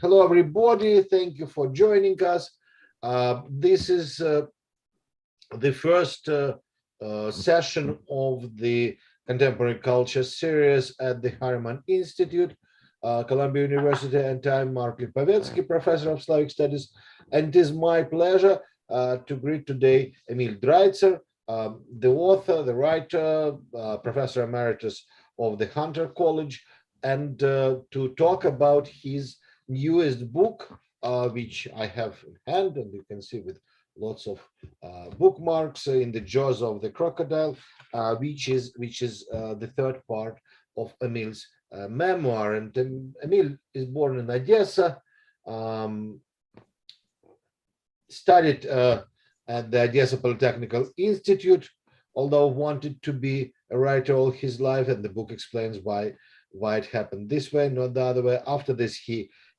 Hello, everybody. Thank you for joining us. This is the first session of the Contemporary Culture series at the Harriman Institute, Columbia University, and I'm Mark Lipovetsky, Professor of Slavic Studies. And it is my pleasure to greet today Emil Draitser, the author, the writer, Professor Emeritus of the Hunter College, and to talk about his newest book, which I have in hand, and you can see with lots of bookmarks in the jaws of the crocodile, which is the third part of Emil's memoir. And Emil is born in Odessa, studied at the Odessa Polytechnical Institute, although wanted to be a writer all his life, and the book explains why it happened this way, not the other way. After this,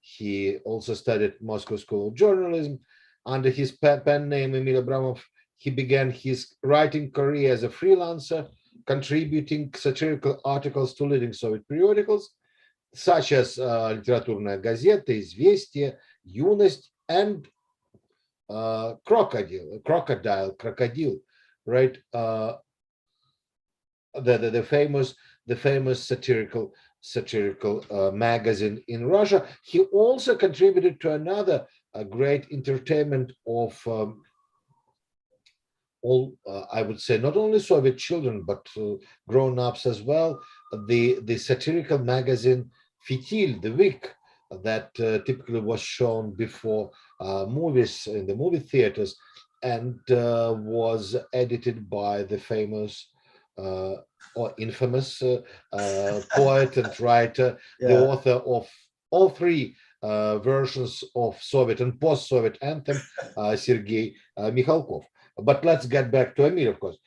he also studied Moscow School of Journalism. Under his pen name, Emil Abramov, he began his writing career as a freelancer, contributing satirical articles to leading Soviet periodicals, such as Литературная газета, Известия, Юность, and Crocodile, right? The famous satirical magazine in Russia. He also contributed to another great entertainment of all, I would say, not only Soviet children, but grown-ups as well, the satirical magazine Fitil, the Wick, that typically was shown before movies in the movie theaters, and was edited by the famous or infamous poet and writer, the author of all three versions of Soviet and post-Soviet anthem, Sergei Mikhalkov. But let's get back to Emil, of course.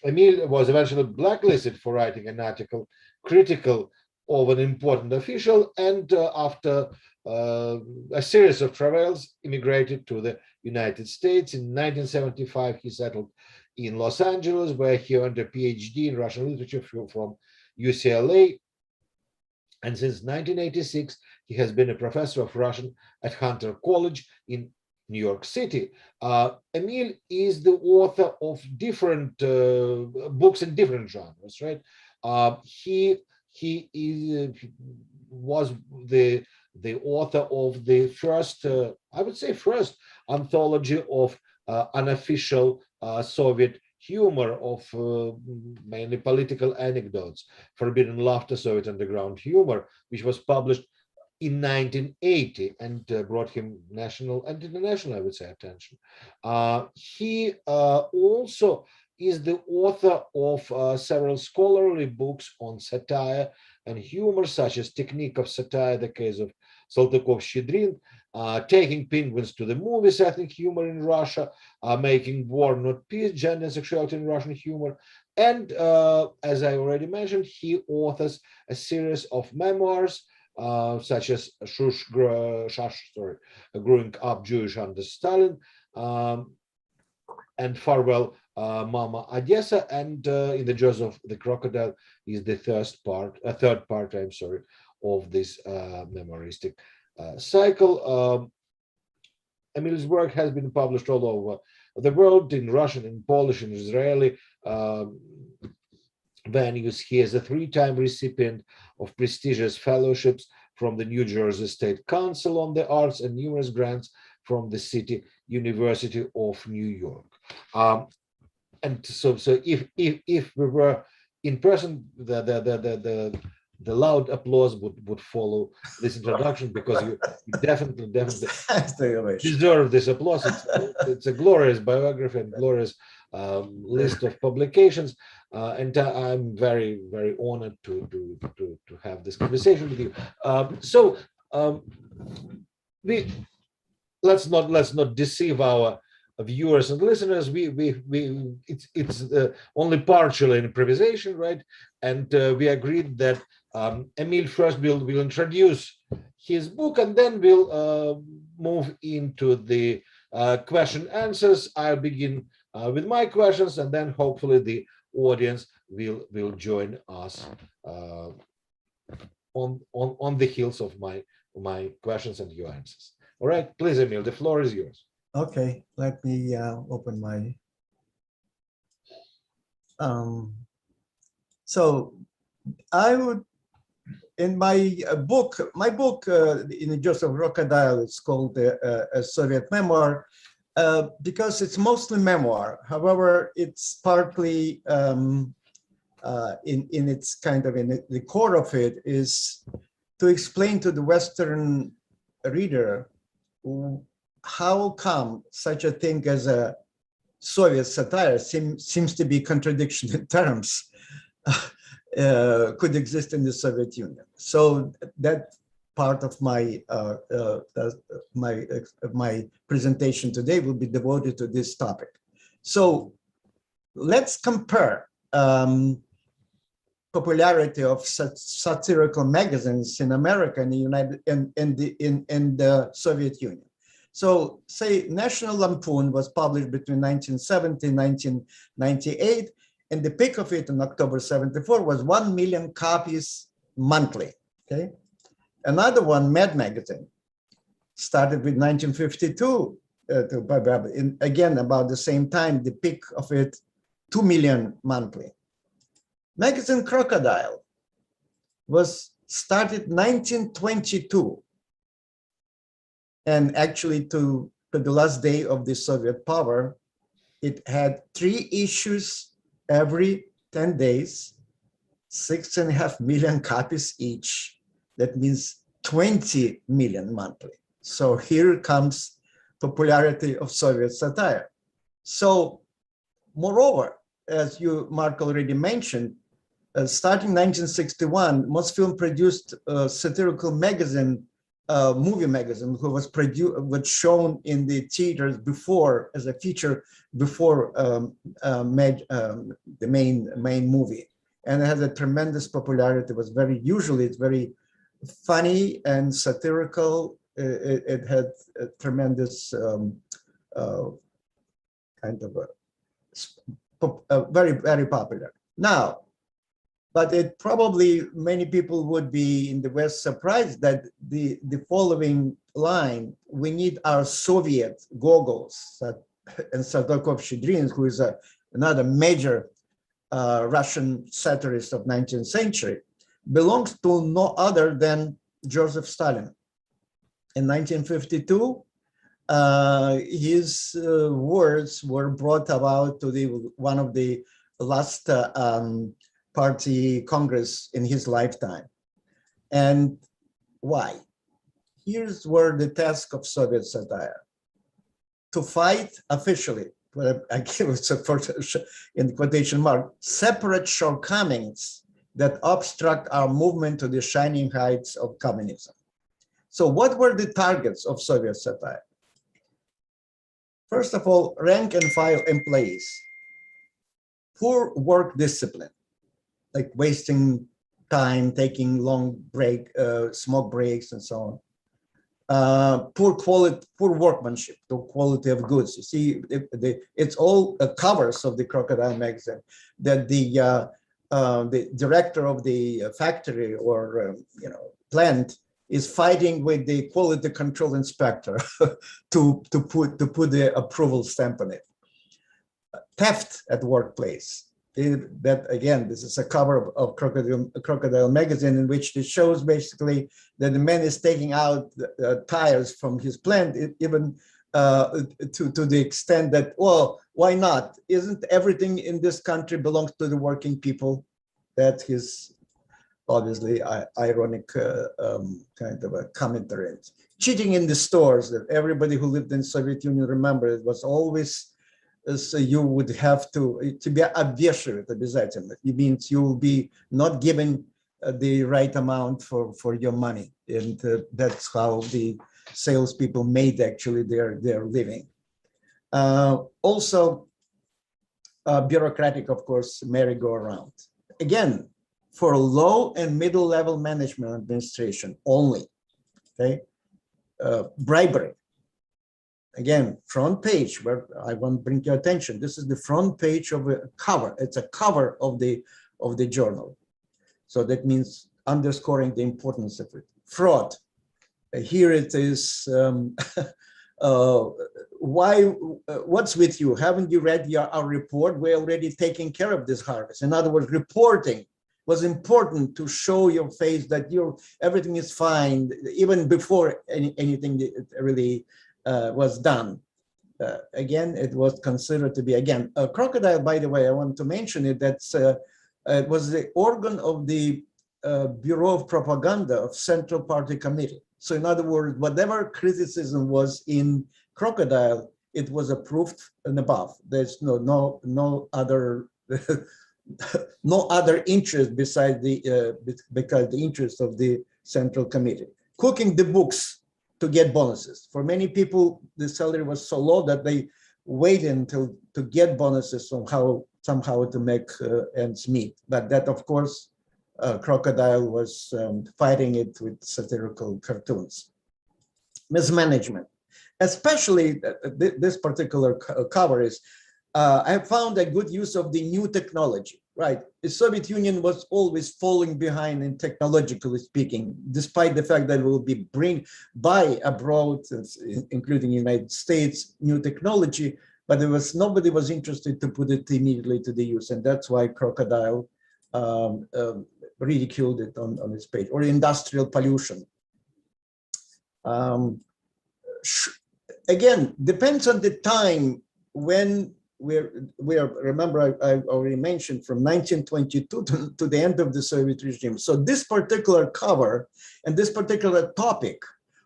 Emil was eventually blacklisted for writing an article critical of an important official, and after a series of travels, immigrated to the United States. In 1975, he settled in Los Angeles, where he earned a PhD in Russian literature from UCLA. And since 1986, he has been a professor of Russian at Hunter College in New York City. Emil is the author of different books in different genres, right? He was the author of the first, I would say, first anthology of unofficial Soviet humor, of mainly political anecdotes, Forbidden Laughter, Soviet Underground Humor, which was published in 1980 and brought him national and international, I would say, attention. He also is the author of several scholarly books on satire and humor, such as Technique of Satire, the case of Saltykov-Shchedrin, Taking Penguins to the Movies, Ethnic Humor in Russia, Making War Not Peace, Gender and Sexuality in Russian Humor. And as I already mentioned, he authors a series of memoirs, such as Growing Up Jewish Under Stalin, and Farewell Mama Odessa, and In the Jaws of the Crocodile is the third part, I'm sorry, of this memoiristic cycle. Emil's work has been published all over the world, in Russian, in Polish, in Israeli venues. He is a three-time recipient of prestigious fellowships from the New Jersey State Council on the Arts and numerous grants from the City University of New York. And so if we were in person, the loud applause would follow this introduction, because you definitely deserve this applause. It's a glorious biography and glorious list of publications, and I'm very, very honored to have this conversation with you. Let's not deceive our viewers and listeners. It's only partial improvisation, right? And we agreed that Emil first will introduce his book, and then we'll move into the question answers. I'll begin with my questions, and then hopefully the audience will join us on the heels of my my questions and your answers. All right, please, Emil, the floor is yours. Okay, let me open my. So I would, in my book, in Joseph Crocodile, it's called a Soviet Memoir, because it's mostly memoir. However, it's partly in its kind of, in the core of it is to explain to the Western reader how come such a thing as a Soviet satire seems to be contradiction in terms could exist in the Soviet Union. So that part of my my presentation today will be devoted to this topic. So let's compare popularity of satirical magazines in America and the in the Soviet Union. So say National Lampoon was published between 1970 and 1998, and the peak of it in October 74 was 1 million copies monthly, okay? Another one, Mad Magazine, started with 1952, again, about the same time, the peak of it, 2 million monthly. Magazine Crocodile was started 1922, and actually to the last day of the Soviet power, it had 3 issues every 10 days, 6.5 million copies each. That means 20 million monthly. So here comes popularity of Soviet satire. So moreover, as you, Mark, already mentioned, starting 1961, Mosfilm produced a satirical magazine, movie magazine, who was shown in the theaters before as a feature before the main movie, and it had a tremendous popularity. It was it's very funny and satirical. It had a tremendous kind of very popular. Now, but it probably many people would be in the West surprised that the following line, we need our Soviet Gogols, and Sadokov-Shchedrin, who is another major Russian satirist of 19th century, belongs to no other than Joseph Stalin. In 1952, his words were brought about to one of the last party congress in his lifetime. And why? Here's where the task of Soviet satire: to fight officially, I give it in quotation mark, separate shortcomings that obstruct our movement to the shining heights of communism. So what were the targets of Soviet satire? First of all, rank and file employees, poor work discipline, like wasting time, taking long smoke breaks and so on. Poor workmanship, the quality of goods. You see, it's all covers of the Crocodile magazine that the director of the factory or plant is fighting with the quality control inspector to put the approval stamp on it. Theft at workplace. That again, this is a cover of Crocodile magazine, in which it shows basically that the man is taking out tires from his plant, even to the extent that, well, why not? Isn't everything in this country belongs to the working people? That is obviously ironic kind of a commentary. Cheating in the stores, that everybody who lived in Soviet Union remember, it was always. So you would have to be обвешивать обязательно. It means you will be not given the right amount for your money, and that's how the salespeople made actually their living. Also, bureaucratic, of course, merry-go-round. Again, for low and middle level management administration only. Okay, bribery. Again, front page, where I want to bring your attention. This is the front page of a cover. It's a cover of the journal. So that means underscoring the importance of it. Fraud. Here it is. uh, what's with you? Haven't you read our report? We're already taking care of this harvest. In other words, reporting was important to show your face that everything is fine, even before anything really was done. Again, it was considered to be, again, a crocodile, by the way, I want to mention it, it was the organ of the Bureau of Propaganda of Central Party Committee. So in other words, whatever criticism was in Crocodile, it was approved and above. There's no other no other interest besides because the interest of the Central Committee. Cooking the books to get bonuses. For many people, the salary was so low that they waited until to get bonuses somehow to make ends meet. But that, of course, Crocodile was fighting it with satirical cartoons. Mismanagement, especially this particular cover is, I found a good use of the new technology, right? The Soviet Union was always falling behind in technologically speaking, despite the fact that it will be buy abroad, including the United States, new technology, but nobody was interested to put it immediately to the use. And that's why Crocodile ridiculed it on its page. Or industrial pollution. Again, depends on the time when we are, remember I already mentioned from 1922 to the end of the Soviet regime. So this particular cover and this particular topic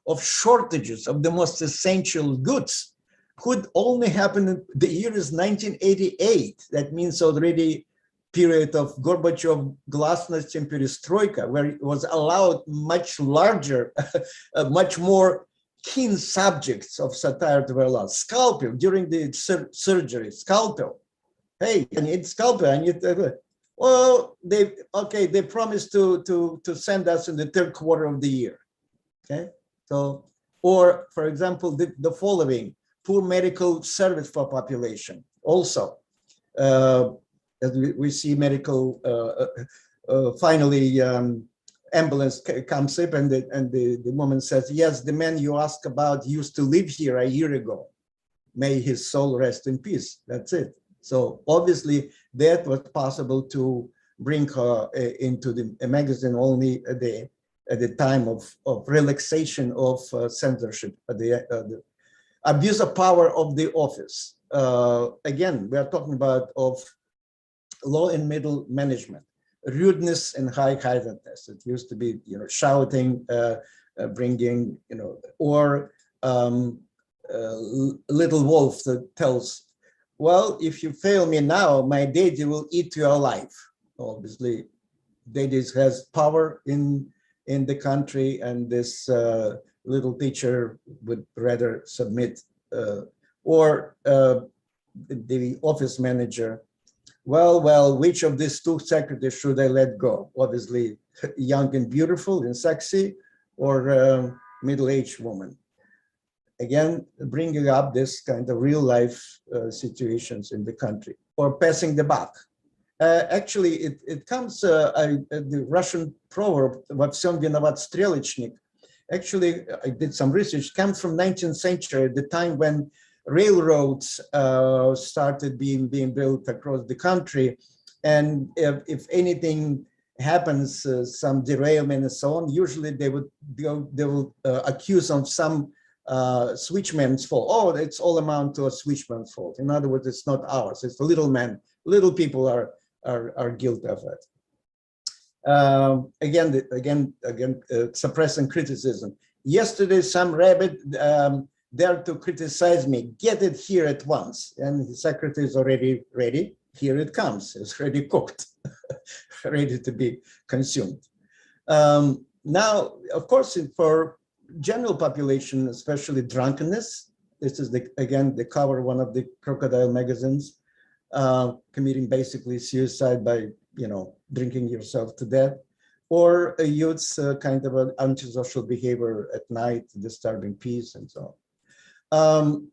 of shortages of the most essential goods could only happen in the year is 1988. That means already period of Gorbachev, glasnost, and perestroika, where it was allowed much larger, much more keen subjects of satire to be allowed. Scalpel during the surgery, scalpel. Hey, I need scalpel. I need. Well, they promised to send us in the third quarter of the year. Okay, so or for example, the following: poor medical service for population. Also, as we see medical finally. Ambulance comes up and the woman says, yes, the man you asked about used to live here a year ago. May his soul rest in peace. That's it. So obviously that was possible to bring her into the magazine only at the time of relaxation of censorship, the abuse of power of the office. Again, we are talking about of low and middle management. Rudeness and high-heartedness. It used to be, shouting, bringing, or little wolf that tells, well, if you fail me now, my daddy will eat you alive. Obviously, daddy has power in the country, and this little teacher would rather submit, or the office manager. Well, which of these two secretaries should I let go? Obviously, young and beautiful and sexy, or middle-aged woman. Again, bringing up this kind of real-life situations in the country, or passing the buck. Actually, it comes, the Russian proverb, "Во всем виноват стрелочник." Actually, I did some research, comes from 19th century, the time when railroads started being built across the country, and if anything happens, some derailment and so on, usually they will accuse of some switchman's fault. Oh, it's all amount to a switchman's fault. In other words, it's not ours. It's the little man. Little people are guilty of it. Again, suppressing criticism. Yesterday, some rabbit there to criticize me. Get it here at once. And the secretary is already ready. Here it comes. It's already cooked, ready to be consumed. Now, of course, for general population, especially drunkenness, this is again the cover of one of the Crocodile magazines, committing basically suicide by drinking yourself to death, or a youth's kind of an antisocial behavior at night, disturbing peace, and so on.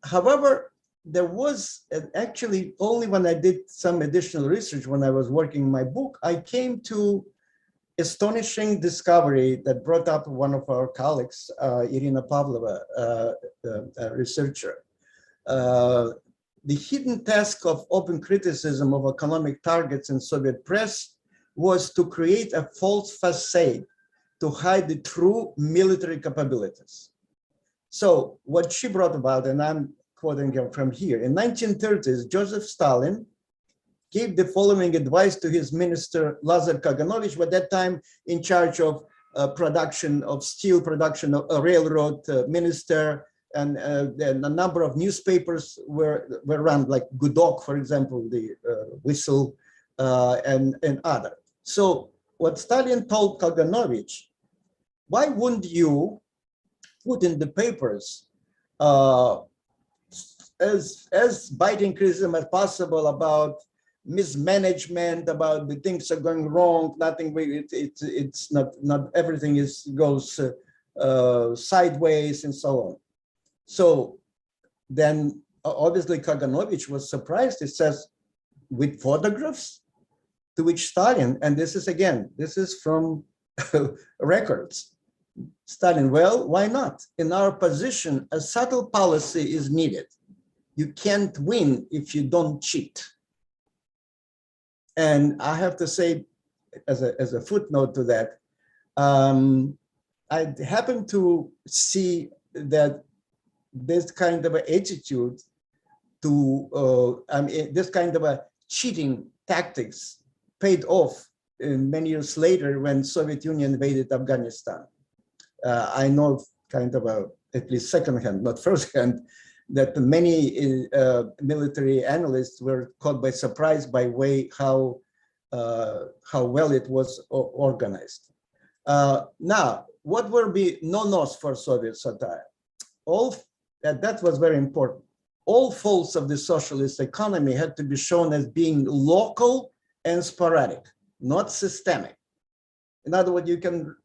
However, there was actually only when I did some additional research when I was working my book, I came to astonishing discovery that brought up one of our colleagues, Irina Pavlova, a researcher. The hidden task of open criticism of economic targets in Soviet press was to create a false facade to hide the true military capabilities. So what she brought about, and I'm quoting her from here, in 1930s, Joseph Stalin gave the following advice to his minister, Lazar Kaganovich, at that time in charge of production of steel, production of a railroad minister, and a number of newspapers were run, like Gudok, for example, the Whistle, and other. So what Stalin told Kaganovich, why wouldn't you put in the papers as biting criticism as possible about mismanagement, about the things are going wrong, nothing, it's not everything goes sideways and so on. So then obviously Kaganovich was surprised. It says, with photographs? To which Stalin, and this is from records, Stalin, well, why not? In our position, a subtle policy is needed. You can't win if you don't cheat. And I have to say, as a footnote to that, I happen to see that this kind of an attitude to, this kind of a cheating tactics paid off many years later when Soviet Union invaded Afghanistan. I know kind of at least secondhand, not firsthand, that many military analysts were caught by surprise by how well it was organized. Now, what will be no-nos for Soviet satire? That was very important. All faults of the socialist economy had to be shown as being local and sporadic, not systemic. In other words, you can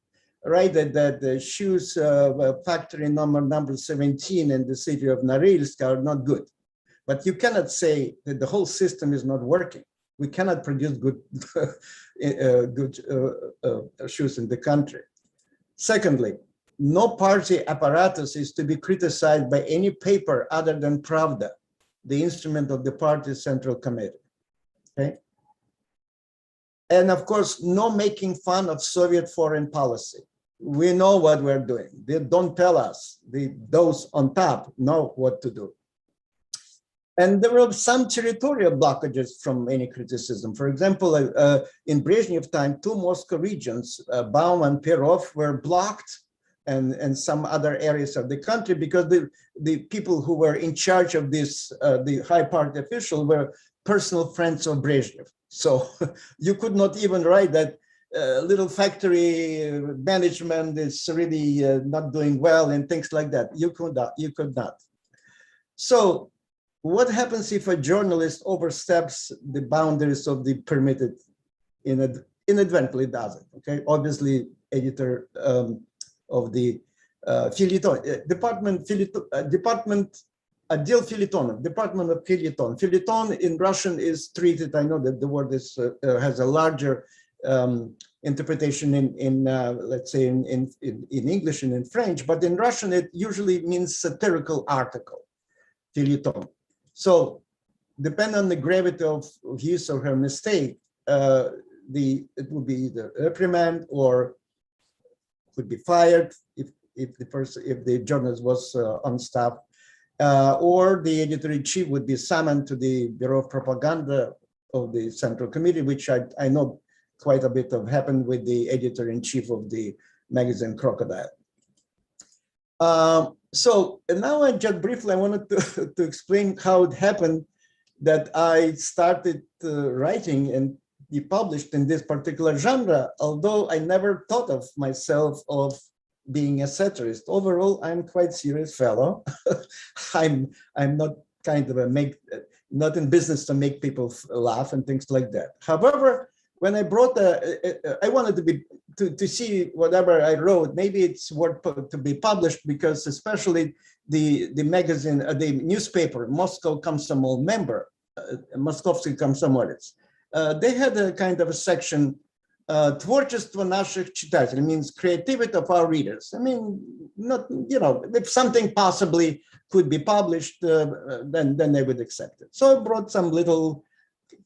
write that the shoes factory number 17 in the city of Norilsk are not good. But you cannot say that the whole system is not working. We cannot produce good, shoes in the country. Secondly, no party apparatus is to be criticized by any paper other than Pravda, the instrument of the party's central committee. Okay? And of course, no making fun of Soviet foreign policy. We know what we're doing. They don't tell us. Those on top know what to do. And there were some territorial blockages from any criticism. For example, in Brezhnev time, 2 Moscow regions, Baum and Perov, were blocked, and some other areas of the country, because the people who were in charge of this, the high party official, were personal friends of Brezhnev. So you could not even write that little factory management is really not doing well and things like that. You could not. So what happens if a journalist oversteps the boundaries of the permitted? Inadvertently does it, okay? Obviously, editor of the Department of Feuilleton. Feuilleton in Russian is treated, I know that the word is, has a larger interpretation in let's say in English and in French, but in Russian it usually means satirical article, feuilleton. So depending on the gravity of his or her mistake, it would be either reprimand or could be fired if the journalist was on staff, or the editor-in-chief would be summoned to the Bureau of Propaganda of the Central Committee, which I know quite a bit of happened with the editor-in-chief of the magazine Crocodile. So and now just briefly, I wanted to explain how it happened that I started writing and be published in this particular genre, although I never thought of myself of being a satirist. Overall, I'm quite serious fellow. I'm not kind of not in business to make people laugh and things like that. However, when I brought I wanted to see whatever I wrote, maybe it's worth to be published, because especially the magazine, the newspaper, Moscow Komsomol member, Moskovsky Komsomolets, they had a kind of a section творчество наших читателей, means creativity of our readers. I mean, not, if something possibly could be published, then they would accept it. So I brought some little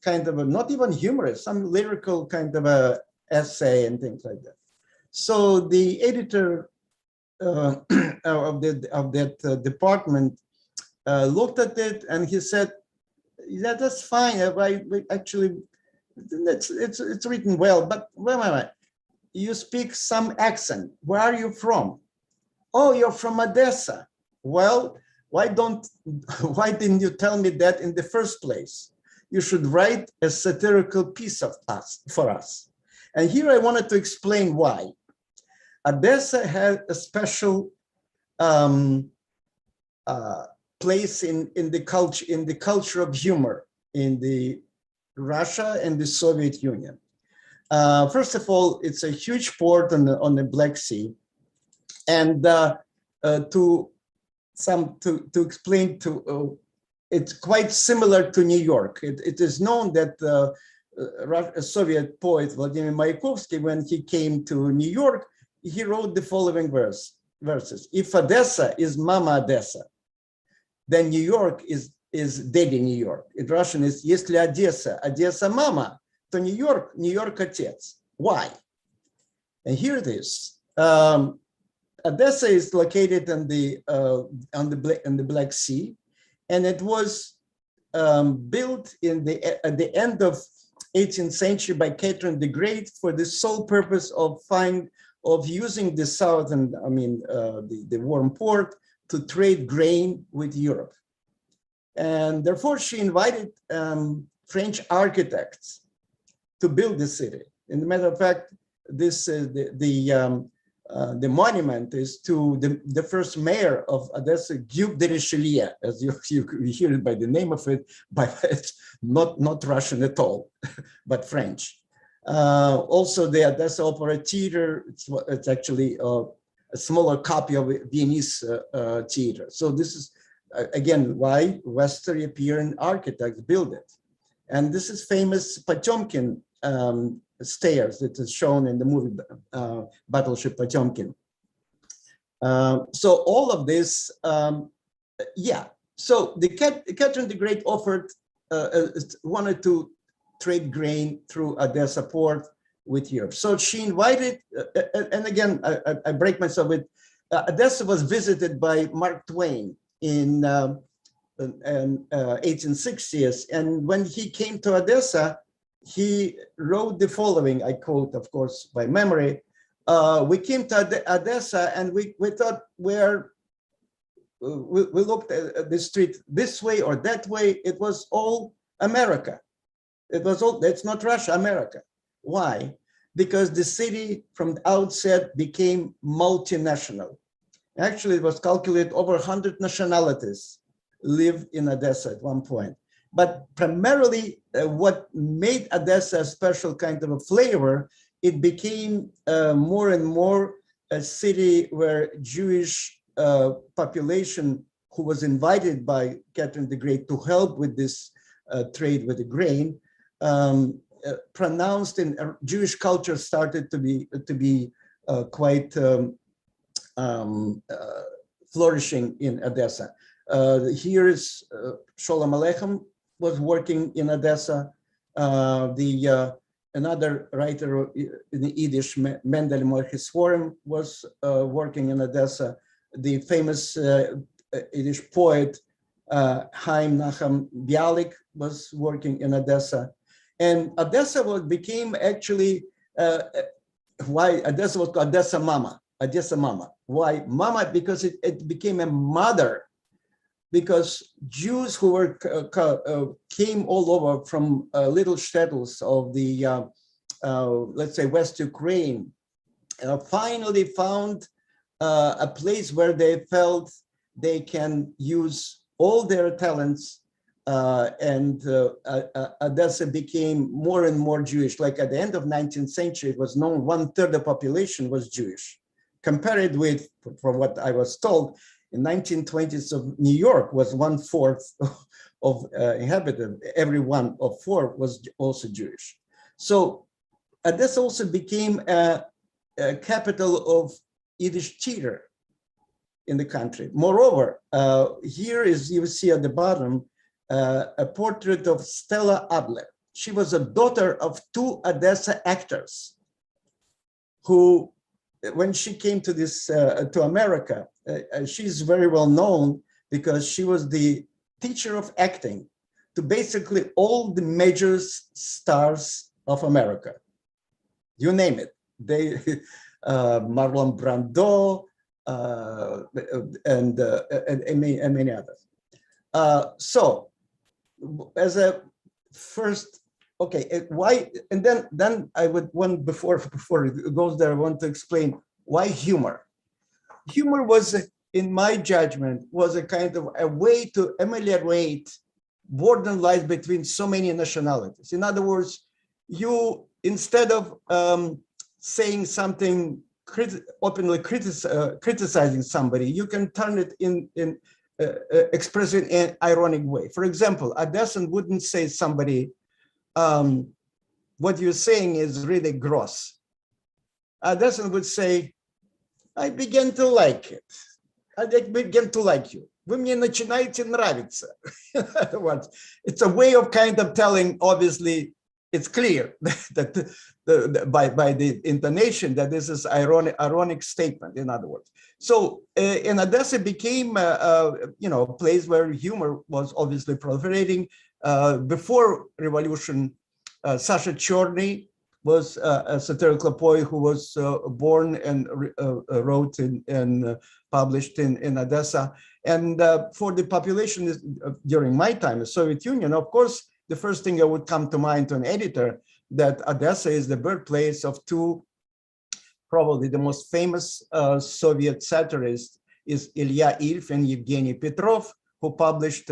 kind of not even humorous, some lyrical kind of a essay and things like that. So the editor of that department looked at it and he said, "Yeah, that's fine. Actually, it's written well, but wait, you speak some accent. Where are you from? Oh, you're from Odessa. Well, why didn't you tell me that in the first place? You should write a satirical piece for us." And here I wanted to explain why. Odessa had a special place in the culture of humor in the Russia and the Soviet Union. First of all, it's a huge port on the Black Sea, and to explain it's quite similar to New York. It is known that a Soviet poet Vladimir Mayakovsky, when he came to New York, he wrote the following verses: "If Odessa is Mama Odessa, then New York is Daddy New York." In Russian, is "Если Odessa Mama, to New York Отец." Why? And here it is. Odessa is located on the Black Sea, and it was built at the end of 18th century by Catherine the Great for the sole purpose of using the southern, the warm port to trade grain with Europe. And therefore she invited French architects to build the city. In the matter of fact, this the monument is to the first mayor of Odessa, Duke de Richelieu, as you hear it by the name of it, but it's not Russian at all, but French. Also, the Odessa Opera Theater, it's actually a smaller copy of Viennese theater. So this is, again, why Western European architects build it. And this is famous Potemkin stairs that is shown in the movie Battleship Potemkin. So all of this, So the Catherine the Great wanted to trade grain through Odessa port with Europe. So she invited, and again, I break myself with, Odessa was visited by Mark Twain in 1860s. And when he came to Odessa, he wrote the following, I quote, of course, by memory. We came to Odessa and we thought we looked at the street this way or that way. It was all America. It's not Russia, America. Why? Because the city from the outset became multinational. Actually, it was calculated over 100 nationalities lived in Odessa at one point. But primarily, what made Odessa a special kind of a flavor, it became more and more a city where Jewish population, who was invited by Catherine the Great to help with this trade with the grain, pronounced in Jewish culture started to be quite flourishing in Odessa. Here is Sholem Aleichem was working in Odessa. Another writer in the Yiddish, Mendel Moichis-Sworim, was working in Odessa. The famous Yiddish poet Chaim Nachum Bialik was working in Odessa. And Odessa became actually, why Odessa was called Odessa Mama. Why Mama? Because it became a mother, because Jews who came all over from little shtetls of the, let's say, West Ukraine, finally found a place where they felt they can use all their talents, and Odessa became more and more Jewish. Like at the end of 19th century, it was known 1/3 of the population was Jewish. Compared with, from what I was told, in 1920s of New York was 1/4 of inhabitants. Every one of 4 was also Jewish. So This also became a capital of Yiddish theater in the country. Moreover, here is, you see at the bottom, a portrait of Stella Adler. She was a daughter of two Odessa actors who, when she came to to America, she's very well known because she was the teacher of acting to basically all the major stars of America. You name it. They, Marlon Brando, and many others. So, as a first, okay, why? And then I would want before it goes there, I want to explain why humor. Humor was, in my judgment, was a kind of a way to ameliorate border lines between so many nationalities. In other words, you, instead of saying something openly criticizing somebody, you can turn it in express it in an ironic way. For example, a Odessan wouldn't say somebody, what you're saying is really gross. A Odessan would say, I begin to like it. I begin to like you. Вы мне начинаете нравиться. In other words, it's a way of kind of telling, obviously, it's clear that by the intonation that this is ironic statement, in other words. So in Odessa became a place where humor was obviously proliferating. Before revolution, Sasha Chorny was a satirical poet who was born and wrote and published in Odessa. And for the population during my time, the Soviet Union, of course, the first thing that would come to mind to an editor that Odessa is the birthplace of two, probably the most famous Soviet satirists is Ilya Ilf and Evgeny Petrov, who published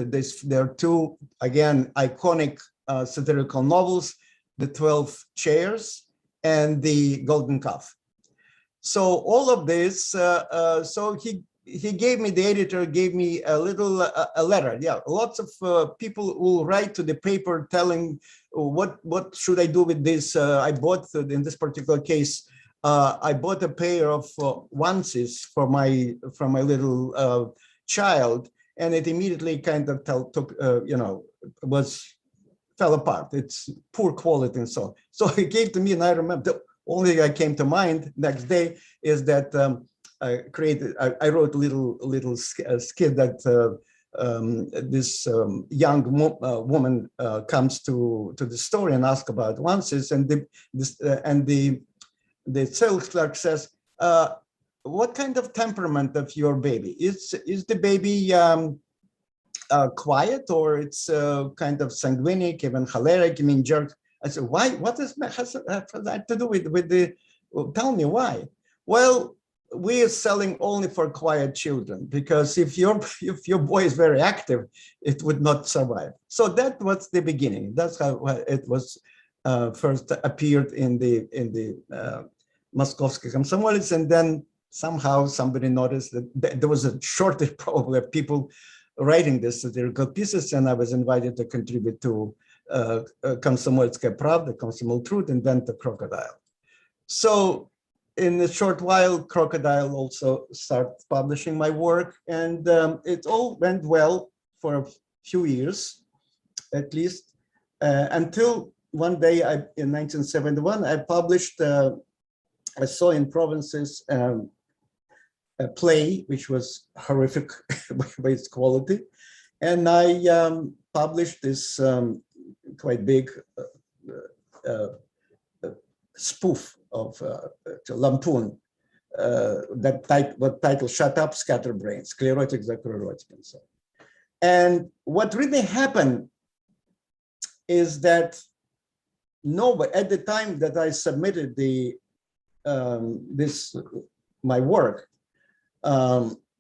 their two, again, iconic satirical novels, The 12 Chairs and The Golden Calf. So all of this, so he gave me, the editor gave me a little a letter. Yeah, lots of people will write to the paper telling what should I do with this. I bought, in this particular case, I bought a pair of onesies for my little child, and it immediately kind of fell apart. It's poor quality and so on. So he gave to me, and I remember the only thing that came to mind next day is that I wrote a little skit that this young woman comes to the store and asks about onesies, and the sales clerk says, "What kind of temperament of your baby? Is the baby quiet, or it's kind of sanguinic, even choleric? I mean, jerk?" I said, "Why? What has that to do with the? Well, tell me why." Well, we are selling only for quiet children, because if your boy is very active, it would not survive. So that was the beginning. That's how it was first appeared in the Moskovsky Komsomolets, and then somehow somebody noticed that there was a shortage probably of people writing this satirical pieces, and I was invited to contribute to Komsomolskaya Pravda, Komsomol Truth, and then to Crocodile. So in a short while, Crocodile also started publishing my work, and it all went well for a few years, at least, until one day in 1971, I published, I saw in Provinces, a play which was horrific by its quality, and I published this quite big spoof of lampoon, what title "Shut Up, Scatterbrains," Sclerotic, Zacrotic, and so on. And what really happened is that at the time that I submitted my work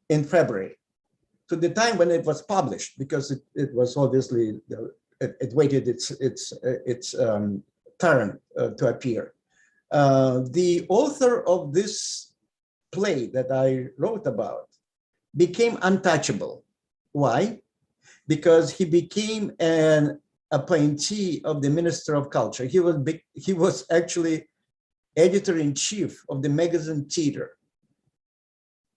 in February, to the time when it was published, because it was obviously it waited its turn to appear. The author of this play that I wrote about became untouchable. Why? Because he became an appointee of the Minister of Culture. He was actually editor-in-chief of the magazine Theater.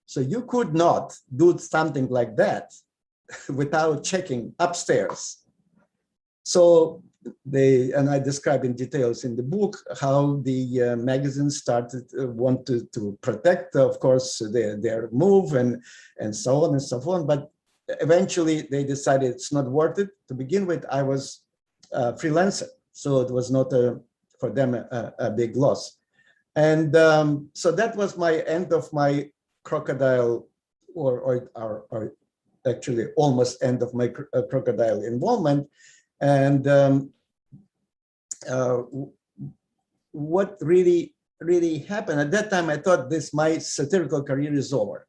So you could not do something like that without checking upstairs. So and I describe in details in the book how the magazine started wanted to protect, of course, their move and so on and so on. But eventually they decided it's not worth it. To begin with, I was a freelancer, so it was not for them a big loss. And so that was my end of my Crocodile, or actually almost end of my Crocodile involvement. And what really happened at that time, I thought my satirical career is over.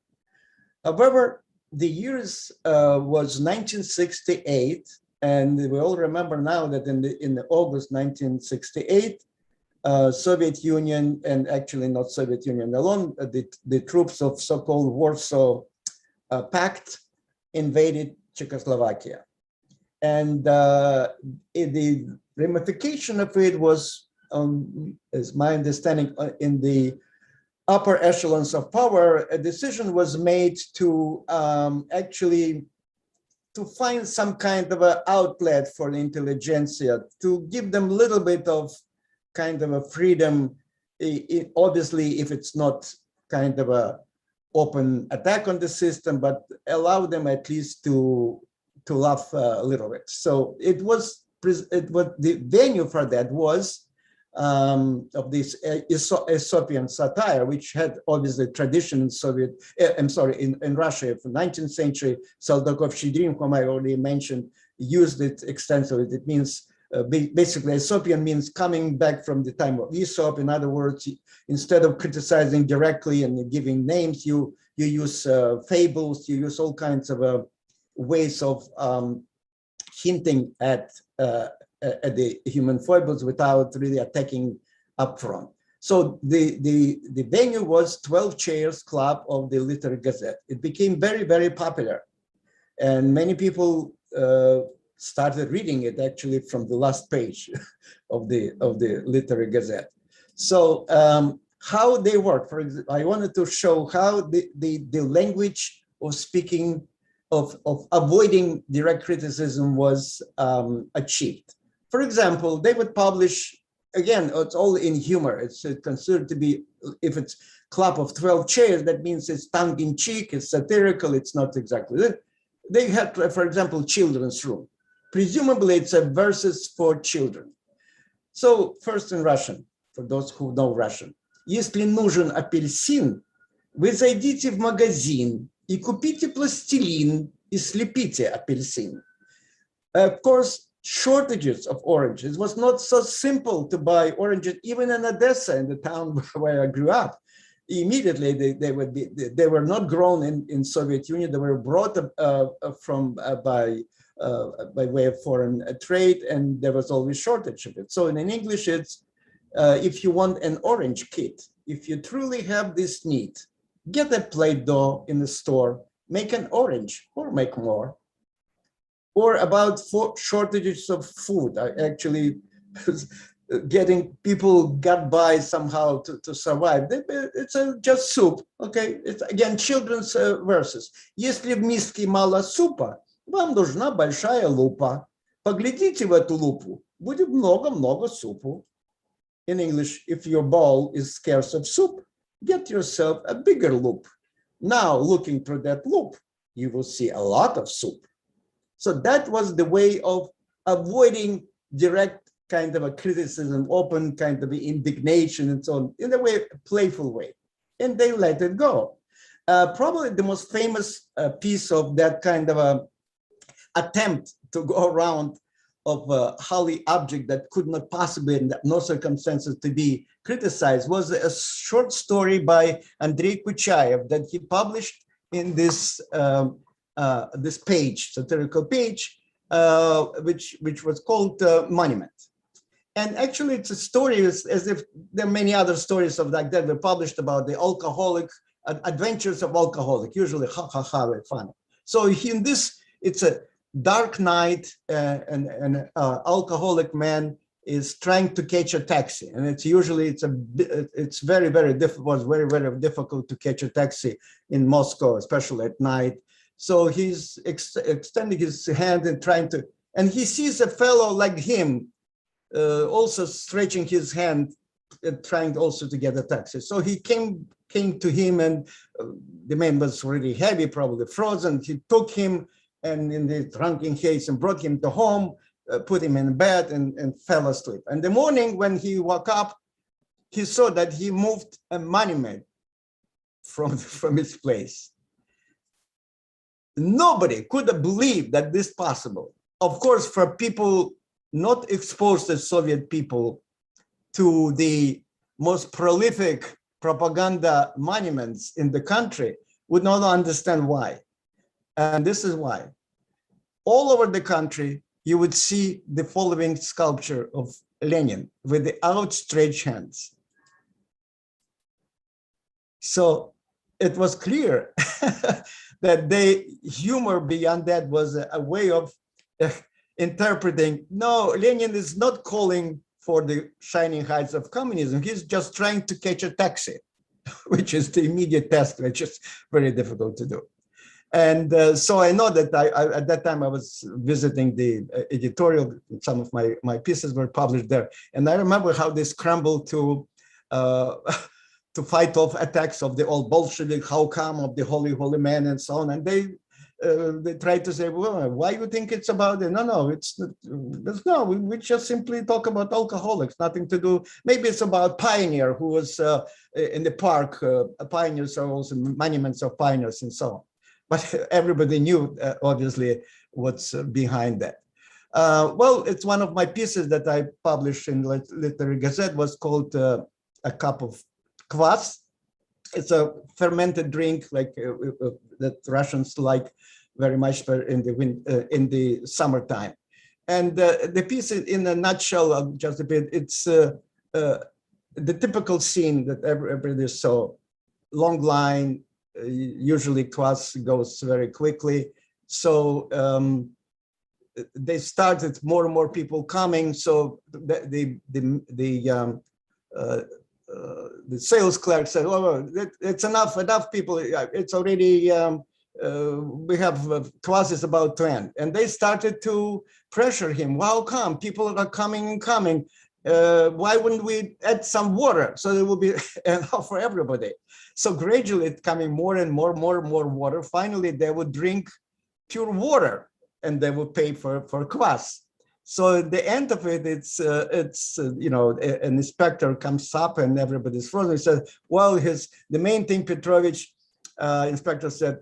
However, the years was 1968, and we all remember now that in the August 1968, Soviet Union, and actually not Soviet Union alone, the troops of so-called Warsaw Pact invaded Czechoslovakia. And the ramification of it was, as my understanding, in the upper echelons of power, a decision was made to actually to find some kind of an outlet for the intelligentsia, to give them a little bit of kind of a freedom, obviously if it's not kind of a open attack on the system, but allow them at least to laugh a little bit. So it was the venue for that was of this Aesopian satire, which had obviously tradition in Soviet, in Russia from 19th century. Saldakov-Shchedrin, whom I already mentioned, used it extensively. It means basically Aesopian means coming back from the time of Aesop. In other words, instead of criticizing directly and giving names, you use fables, you use all kinds of ways of hinting at the human foibles without really attacking upfront. So the venue was 12 Chairs Club of the Literary Gazette. It became very, very popular, and many people started reading it actually from the last page of the Literary Gazette. So how they work, for example, I wanted to show how the language of speaking, of avoiding direct criticism was achieved. For example, they would publish, again, it's all in humor. It's considered to be, if it's club of 12 chairs, that means it's tongue-in-cheek, it's satirical, it's not exactly it. They had, for example, children's room. Presumably, it's a verses for children. So first in Russian, for those who know Russian. Если нужен апельсин, вы зайдите в магазин и купите пластилин и слепите апельсин. Of course, shortages of oranges. It was not so simple to buy oranges, even in Odessa, in the town where I grew up. Immediately, they were not grown in Soviet Union. They were brought by way of foreign trade, and there was always shortage of it. So in English, it's if you want an orange kit, if you truly have this need, get a Play-Doh in the store, make an orange or make more. Or about shortages of food. I actually getting people got by somehow to survive. It's just soup, okay? It's again children's verses. Если в миске мало супа, вам нужна большая лупа. Поглядите в эту лупу, будет много-много супу. In English, if your bowl is scarce of soup, get yourself a bigger loop. Now, looking through that loop, you will see a lot of soup. So that was the way of avoiding direct kind of a criticism, open kind of indignation and so on, in a way, a playful way. And they let it go. Probably the most famous piece of that kind of a attempt to go around of a holy object that could not possibly, in no circumstances, to be criticized was a short story by Andrei Kuchayev that he published in this this page, satirical page, which was called Monument. And actually, it's a story as if there are many other stories of like that were published about the alcoholic adventures of alcoholic, usually very funny. So in this, it's a dark night, and an alcoholic man is trying to catch a taxi, and it's usually it's very was very difficult to catch a taxi in Moscow, especially at night. So he's extending his hand and trying to, and he sees a fellow like him also stretching his hand and trying also to get a taxi. So he came to him, and the man was really heavy, probably frozen. He took him and in the drunken haste and brought him to home, put him in bed and fell asleep. And the morning when he woke up, he saw that he moved a monument from its place. Nobody could have believed that this possible. Of course, for people not exposed as Soviet people to the most prolific propaganda monuments in the country, would not understand why. And this is why. All over the country, you would see the following sculpture of Lenin with the outstretched hands. So it was clear that the humor beyond that was a way of interpreting, no, Lenin is not calling for the shining heights of communism. He's just trying to catch a taxi, which is the immediate task, which is very difficult to do. And so I know that at that time I was visiting the editorial. Some of my pieces were published there. And I remember how they scrambled to fight off attacks of the old Bolshevik, how come, of the holy man and so on. And they tried to say, well, why you think it's about it? No, no, we just simply talk about alcoholics, nothing to do. Maybe it's about Pioneer, who was in the park. Pioneers are also monuments of pioneers and so on. But everybody knew, obviously, what's behind that. Well, it's one of my pieces that I published in Literary Gazette, was called A Cup of Kvass. It's a fermented drink like that Russians like very much in the summertime. And the piece, in a nutshell, just a bit, it's the typical scene that everybody saw. Long line, usually kvass goes very quickly. So they started more and more people coming. So the sales clerk said, "Oh, it's enough people. It's already we have kvass is about to end." And they started to pressure him. How come people are coming and coming? Why wouldn't we add some water so there will be enough for everybody? So gradually it's coming more and more water. Finally, they would drink pure water and they would pay for kvass. So at the end of it, it's you know, an inspector comes up and everybody's frozen. He says, well, the main thing, Petrovich, inspector said,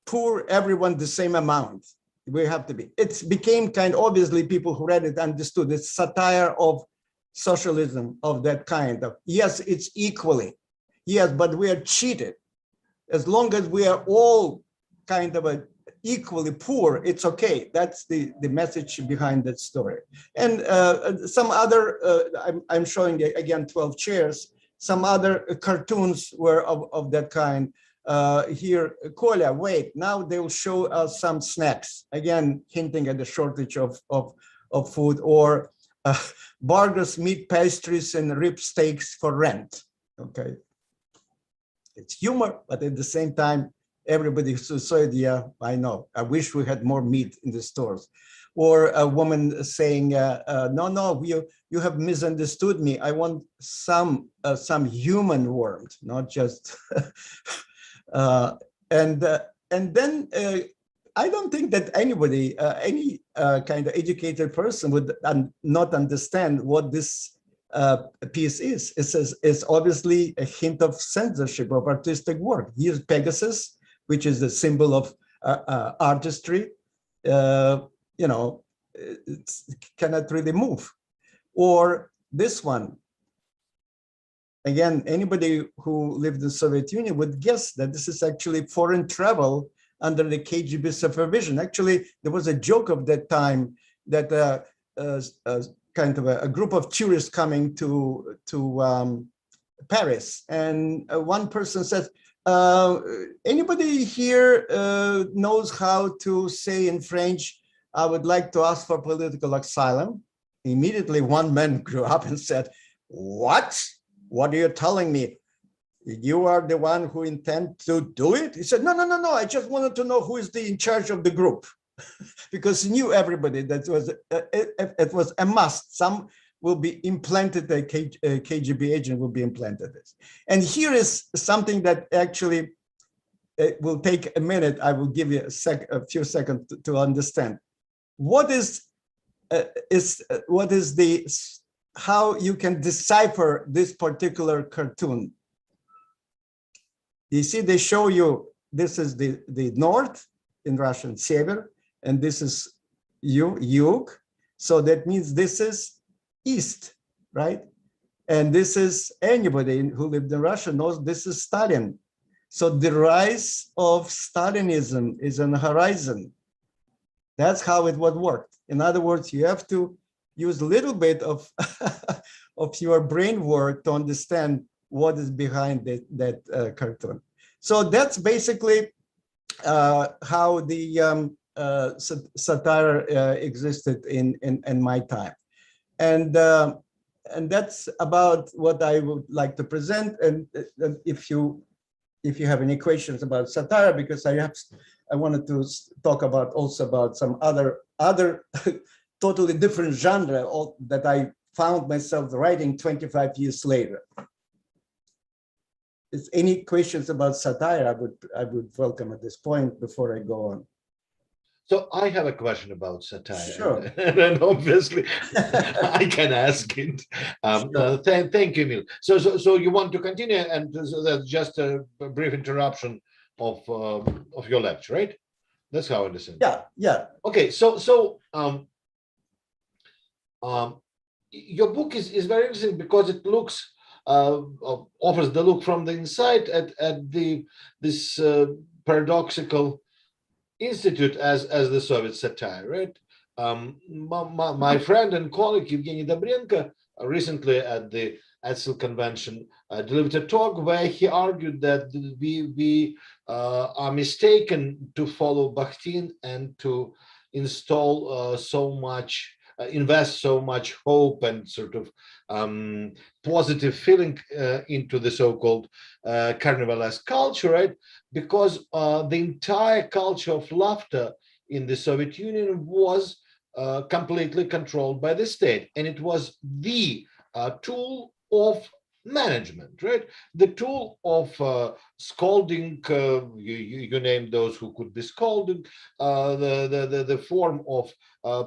pour everyone the same amount. We have to be. It became kind of, obviously people who read it understood it's satire of socialism of that kind of, yes, it's equally, yes, but we are cheated. As long as we are all kind of equally poor, it's okay. That's the message behind that story. And some other, I'm showing again 12 chairs, some other cartoons were of that kind. Here, Kolya, wait, now they'll show us some snacks, again, hinting at the shortage of food, or burgers, meat pastries, and rib steaks for rent, okay? It's humor, but at the same time, everybody saw it, yeah, I know, I wish we had more meat in the stores. Or a woman saying, no, you have misunderstood me. I want some human warmth, not just and then I don't think that anybody, any kind of educated person would not understand what this piece is. It's obviously a hint of censorship of artistic work. Here's Pegasus, which is the symbol of artistry. You know, it cannot really move. Or this one. Again, anybody who lived in the Soviet Union would guess that this is actually foreign travel under the KGB supervision. Actually, there was a joke of that time that kind of a group of tourists coming to Paris, and one person says, anybody here knows how to say in French, I would like to ask for political asylum? immediately one man grew up and said, what? What are you telling me? You are the one who intend to do it? He said, no, no, no, no. I just wanted to know who is in charge of the group. Because he knew everybody. That was it was a must. Some will be implanted, a KGB agent will be implanted this. And here is something that actually it will take a minute. I will give you a few seconds to understand. What is how you can decipher this particular cartoon? You see, they show you, this is the north, in Russian, Sever, and this is Yug. So that means this is east, right? And this is, anybody who lived in Russia knows this is Stalin. So the rise of Stalinism is on the horizon. That's how it would work. In other words, you have to use a little bit of, of your brain work to understand what is behind that cartoon. So that's basically how the satire existed in my time. And that's about what I would like to present. And if you have any questions about satire, because I wanted to talk about also about some other totally different genre that I found myself writing 25 years later. If any questions about satire, I would welcome at this point before I go on. So I have a question about satire. Sure. And obviously I can ask it. Sure. Thank you, Emil. So you want to continue, and so that's just a brief interruption of your lecture, right? That's how I understand. Yeah. Okay, so your book is very interesting because it looks offers the look from the inside at this paradoxical institute as the Soviet satire, right? My friend and colleague Evgeny Dobrenko recently at the ETSIL convention delivered a talk where he argued that we are mistaken to follow Bakhtin and to install invest so much hope and sort of positive feeling into the so-called carnivalesque culture, right? Because the entire culture of laughter in the Soviet Union was completely controlled by the state, and it was the tool of management, right? The tool of scolding, you name those who could be scolded, the form of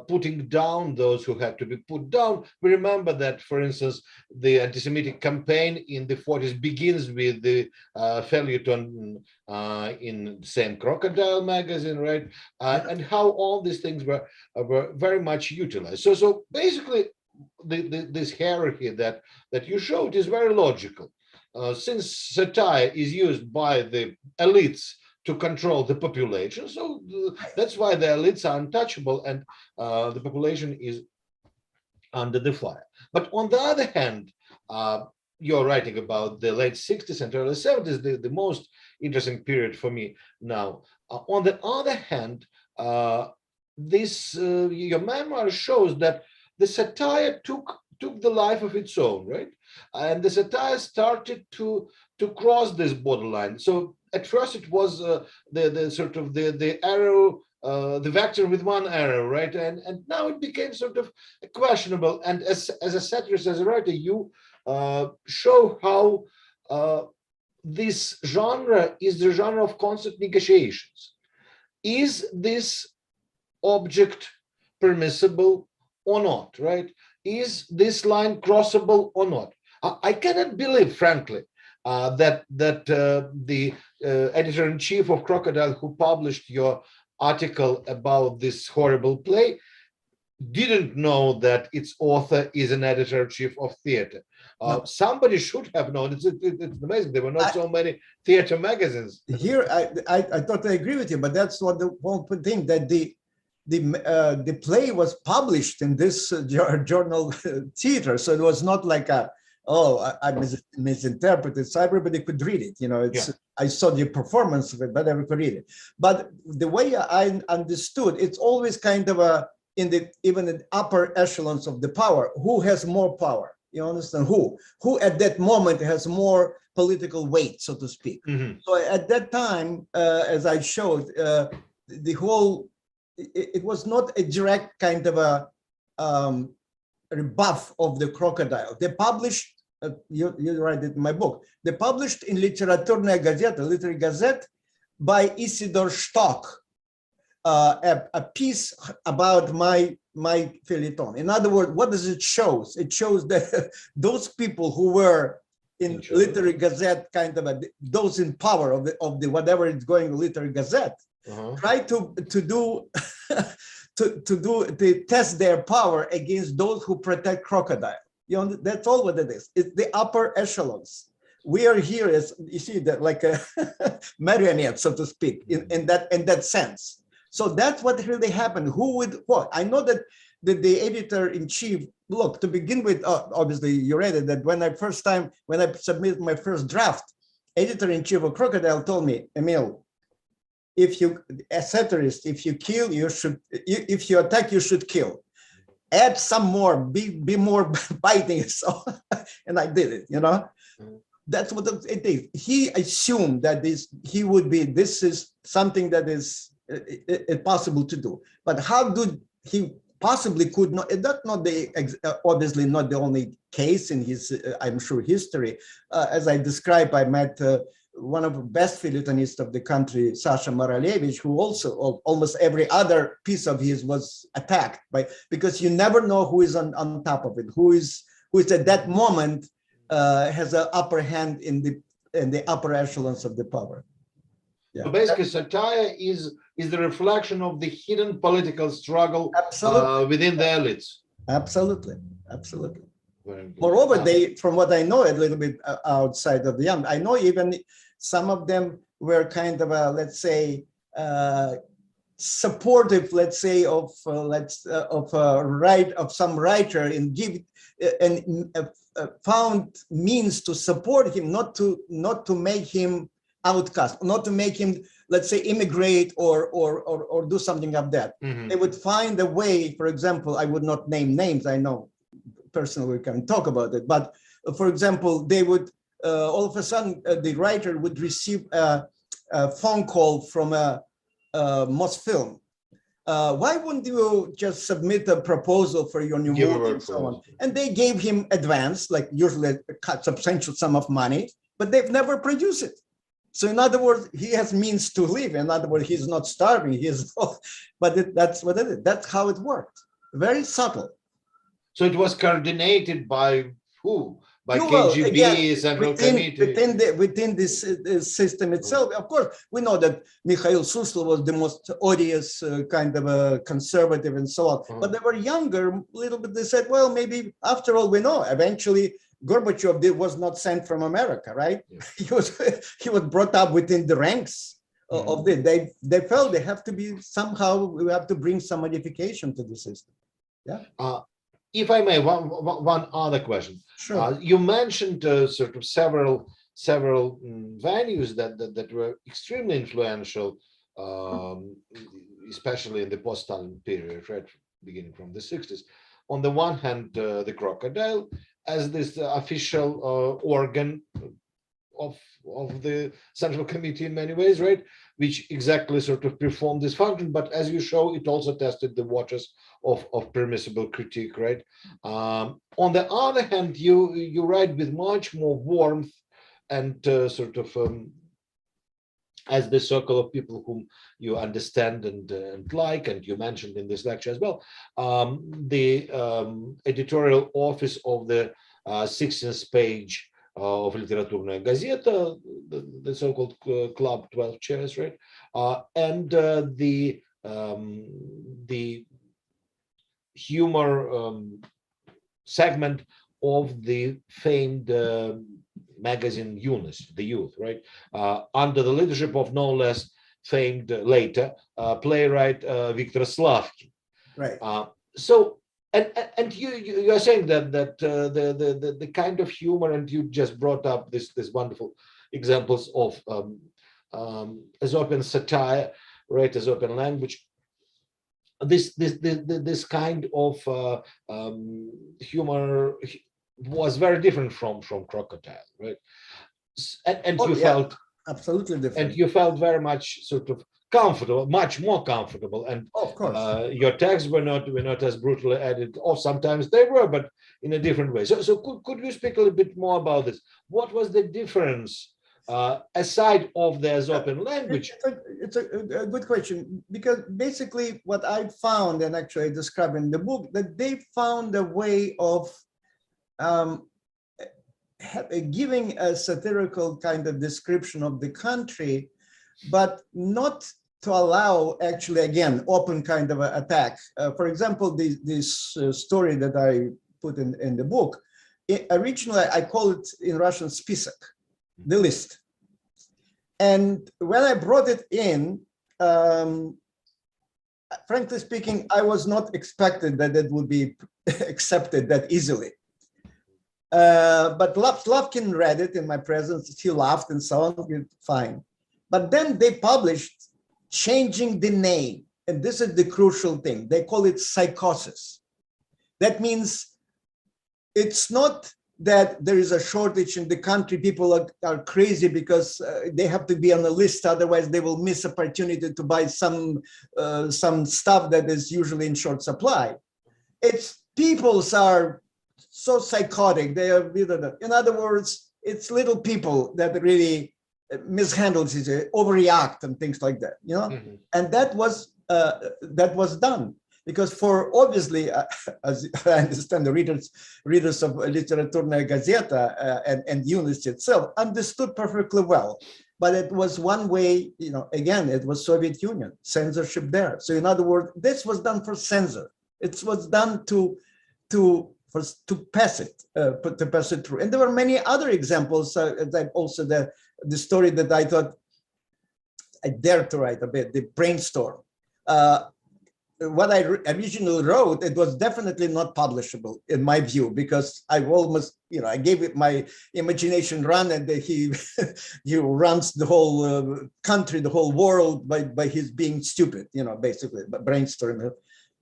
putting down those who had to be put down. We remember that, for instance, the anti-Semitic campaign in the 40s begins with the feuilleton in the same Crocodile magazine, right? And how all these things were very much utilized. So basically, this hierarchy that you showed is very logical. Since satire is used by the elites to control the population, so that's why the elites are untouchable and the population is under the fire. But on the other hand, you're writing about the late 60s and early 70s, the most interesting period for me now. On the other hand, your memoir shows that the satire took the life of its own, right? And the satire started to cross this borderline. So at first it was the sort of the arrow, the vector with one arrow, right? And now it became sort of questionable. And as a satirist, as a writer, you show how this genre is the genre of constant negotiations. Is this object permissible or not, right? Is this line crossable or not? I cannot believe, frankly, that the editor-in-chief of Crocodile, who published your article about this horrible play, didn't know that its author is an editor-in-chief of theater. No. Somebody should have known. It's amazing. There were not so many theater magazines. Here, I totally agree with you, but that's what the whole thing, that the play was published in this journal theater, so it was not like I misinterpreted. So everybody could read it. You know, I saw the performance of it, but everybody could read it. But the way I understood, it's always kind of even in the upper echelons of the power, who has more power? You understand who at that moment has more political weight, so to speak. So at that time, as I showed, the whole, it was not a direct kind of a rebuff of the Crocodile. They published, you write it in my book, they published in Literatury Gazette by Isidor Stock, a piece about my feuilleton. In other words, what does it show? It shows that those people who were in Literary Gazette, kind of those in power of the whatever is going Literary Gazette, try to do to test their power against those who protect Crocodile. You know, that's all what it is. It's the upper echelons. We are here as you see that like a marionette, so to speak, in that sense. So that's what really happened. Who would what? I know that the editor-in-chief, look, to begin with, obviously you read it, that when I submitted my first draft, editor-in-chief of Crocodile told me, Emil, if you, a satirist, if you kill, you should, if you attack, you should kill. Add some more, be more biting. So, and I did it, you know. That's what it is. He assumed that this is something that is possible to do. But how good he possibly could not, that's not obviously not the only case in his, I'm sure, history. As I described, I met one of the best feuilletonists of the country, Sasha Maralevich, who also almost every other piece of his was attacked by, because you never know who is on top of it, who is at that moment has an upper hand in the upper echelons of the power. Yeah. So basically, satire is the reflection of the hidden political struggle within the elites. Absolutely, absolutely. Moreover, they, from what I know, a little bit outside of the young, I know even some of them were kind of a, let's say, supportive, let's say, of some writer and found means to support him, not to make him outcast, not to make him, let's say, immigrate or do something of that. They would find a way. For example, I would not name names. I know personally we can talk about it, but for example, they would all of a sudden the writer would receive a phone call from a Mosfilm. Why wouldn't you just submit a proposal for your new movie and so on? And they gave him advance, like usually a substantial sum of money, but they've never produced it. So in other words, he has means to live. In other words, he's not starving. He is, but that's what it is. That's how it worked. Very subtle. So it was coordinated by who? By KGB, again, Central Committee? Within this system itself. Of course, we know that Mikhail Suslov was the most odious kind of a conservative and so on. But they were younger, a little bit. They said, well, maybe after all, we know. Eventually, Gorbachev was not sent from America, right? Yeah. He was brought up within the ranks of the. They felt they have to be somehow. We have to bring some modification to the system. Yeah. If I may, one other question. Sure. You mentioned sort of several venues that were extremely influential, especially in the post-Stalin period, right, beginning from the 60s. On the one hand, the Crocodile as this official organ of the Central Committee in many ways, right, which exactly sort of performed this function. But as you show, it also tested the waters of permissible critique, right? On the other hand, you write with much more warmth and sort of as the circle of people whom you understand and like, and you mentioned in this lecture as well, the editorial office of the 16th page of Literatury Gazette, the so-called Club 12 Chairs, right? And the humor segment of the famed magazine Yunus, the Youth, right? Under the leadership of no less famed later playwright Victor Slavkin. Right. So, and you are saying that the kind of humor, and you just brought up this wonderful examples of Aesopian satire, right? Aesopian language. this kind of humor was very different from Crocodile, right? And Oh you yeah, felt absolutely different. very much sort of comfortable, much more comfortable, and Oh, of course. your texts were not as brutally edited, or sometimes they were, but in a different way. So could you speak a little bit more about this? What was the difference aside of the Azopian language? It's a good question, because basically what I found, and actually I describe in the book, that they found a way of um, giving a satirical kind of description of the country, but not to allow, actually, again, open kind of attack. For example, this story that I put in the book, originally I call it in Russian spisak, the list. And when I brought it in, frankly speaking, I was not expected that it would be accepted that easily. But Slavkin read it in my presence. He laughed and so on. Fine. But then they published changing the name. And this is the crucial thing. They call it psychosis. That means it's not that there is a shortage in the country. People are crazy because they have to be on the list. Otherwise, they will miss opportunity to buy some stuff that is usually in short supply. It's peoples are so psychotic. They are, in other words, it's little people that really mishandles it, overreact and things like that, Mm-hmm. And that was done because for obviously, as I understand, the readers of Literaturная Gazeta and Unist itself understood perfectly well. But it was one way, again, it was Soviet Union, censorship there. So in other words, this was done for censor. It was done to pass it, to pass it through. And there were many other examples. That also the story that I thought I dared to write a bit, the brainstorm. What I originally wrote, it was definitely not publishable in my view, because I almost, I gave it my imagination run, and he runs the whole country, the whole world by his being stupid, basically, brainstorming.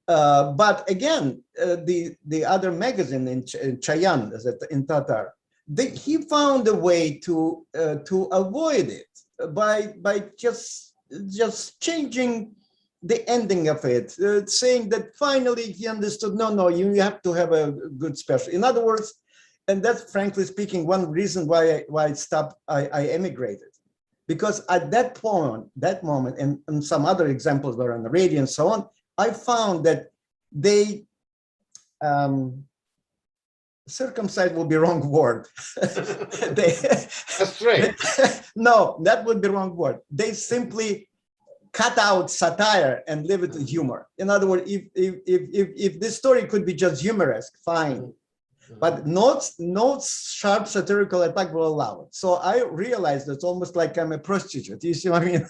But again, the other magazine in Chayan, in Tatar, he found a way to avoid it by just changing the ending of it, saying that finally he understood, no, you have to have a good special. In other words, and that's frankly speaking one reason why I stopped, I emigrated. Because at that moment, and some other examples were on the radio and so on, I found that they circumcised will be wrong word. That's right. No, that would be wrong word. They simply cut out satire and leave it to humor. In other words, if this story could be just humorous, fine. But no sharp satirical attack will allow it. So I realized it's almost like I'm a prostitute. You see what I mean?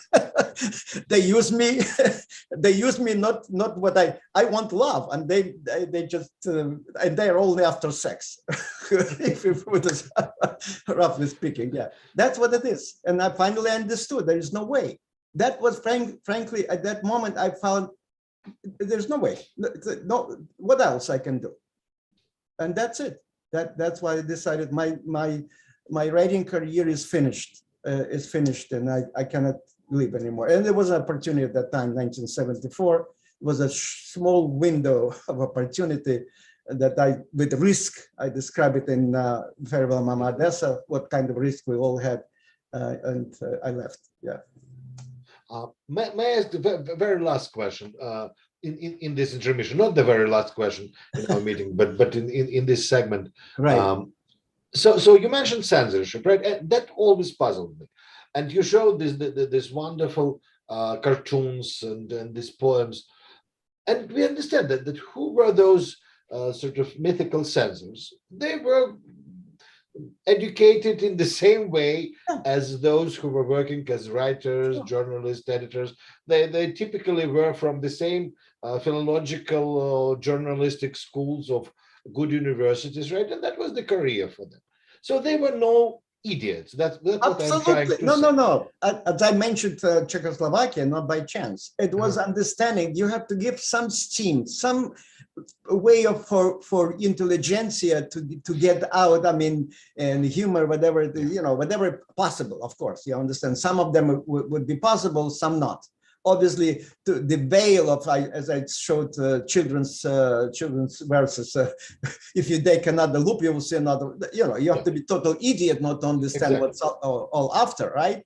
They use me not what I want love, and they just and they're only after sex. If you put it roughly speaking, yeah, that's what it is. And I finally understood there is no way. That was frankly at that moment I found there's no way. No, what else I can do? And that's it. That's why I decided my writing career is finished. And I cannot live anymore. And there was an opportunity at that time, 1974. It was a small window of opportunity that with risk, I describe it in Farewell Mama Odessa, what kind of risk we all had, and I left. Yeah. May I ask the very last question? In this intermission, not the very last question in our meeting, but in this segment. Right. So you mentioned censorship, right? And that always puzzled me. And you showed this wonderful cartoons and these poems, and we understand that who were those sort of mythical censors? They were educated in the same way as those who were working as writers, journalists, editors. They typically were from the same philological or journalistic schools of good universities, right? And that was the career for them. So they were no idiots. That's what I'm trying Absolutely. to No, say. no, no. As I mentioned Czechoslovakia, not by chance. It was understanding you have to give some steam, some way of for intelligentsia to get out. I mean, and humor, whatever, you know, whatever possible, of course, you understand. Some of them would be possible, some not. Obviously, the veil of, as I showed, children's verses. If you take another loop, you will see another. You know, you have to be total idiot not to understand what's all after, right?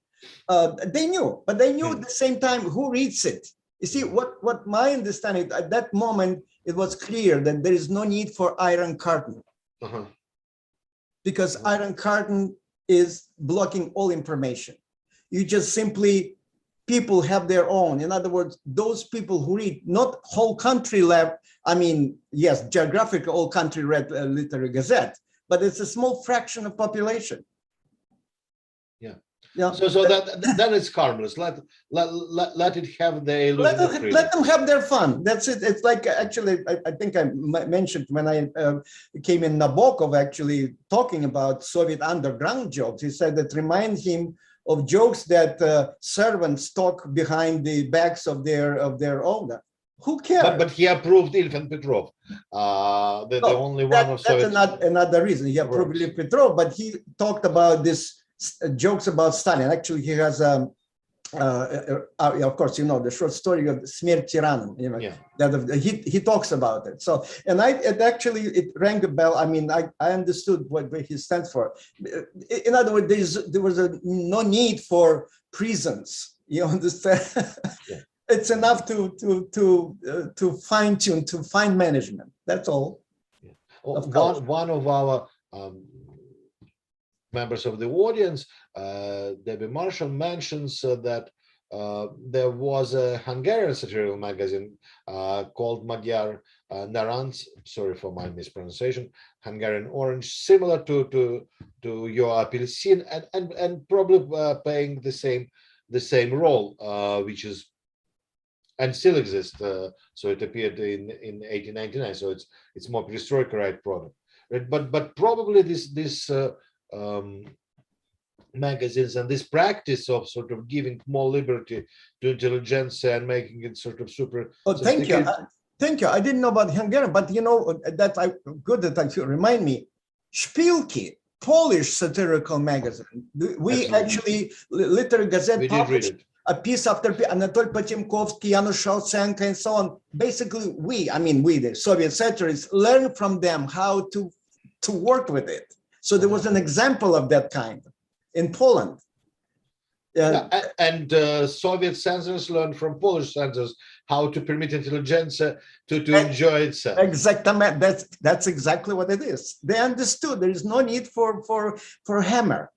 They knew, but they knew at the same time who reads it. You see, what my understanding at that moment, it was clear that there is no need for Iron Curtain, because Iron Curtain is blocking all information. You just simply, people have their own. In other words, those people who read, not whole country left, I mean, yes, geographic, all country read Literary Gazette, but it's a small fraction of population. Yeah. So that is harmless. Let it have the illusion of freedom. Let them have their fun. That's it. It's like, actually, I think I mentioned when I came in Nabokov, actually talking about Soviet underground jokes. He said that reminds him of jokes that servants talk behind the backs of their owner. Who cares? But he approved Ilfin Petrov, the only one of Soviet. That's another reason. He approved Ilfin Petrov, but he talked about this jokes about Stalin. Actually, he has of course, you know, the short story of Smert Tyrannom, you know, that he talks about it. So, and it rang a bell. I mean, I understood what he stands for. In other words, there was no need for prisons. You understand? It's enough to fine tune, to fine management. That's all. One of our members of the audience, Debbie Marshall, mentions that there was a Hungarian satirical magazine called Magyar Naranc, sorry for my mispronunciation, Hungarian Orange, similar to your Apelsin, and probably playing the same role, which is and still exists. So it appeared in 1899. So it's more perestroika right product, right? But probably this magazines and this practice of sort of giving more liberty to intelligentsia and making it sort of super. Oh, thank you. Thank you. I didn't know about Hungarian, but you know, good that you remind me. Szpilki, Polish satirical magazine. We actually, Literary Gazette published a piece after piece, Anatoly Potemkovsky, Janusz Szałcenka, and so on. Basically, we, the Soviet satirists, learned from them how to work with it. So there was an example of that kind in Poland. And Soviet censors learned from Polish censors how to permit intelligentsia to enjoy itself. Exactly. That's exactly what it is. They understood there is no need for hammer,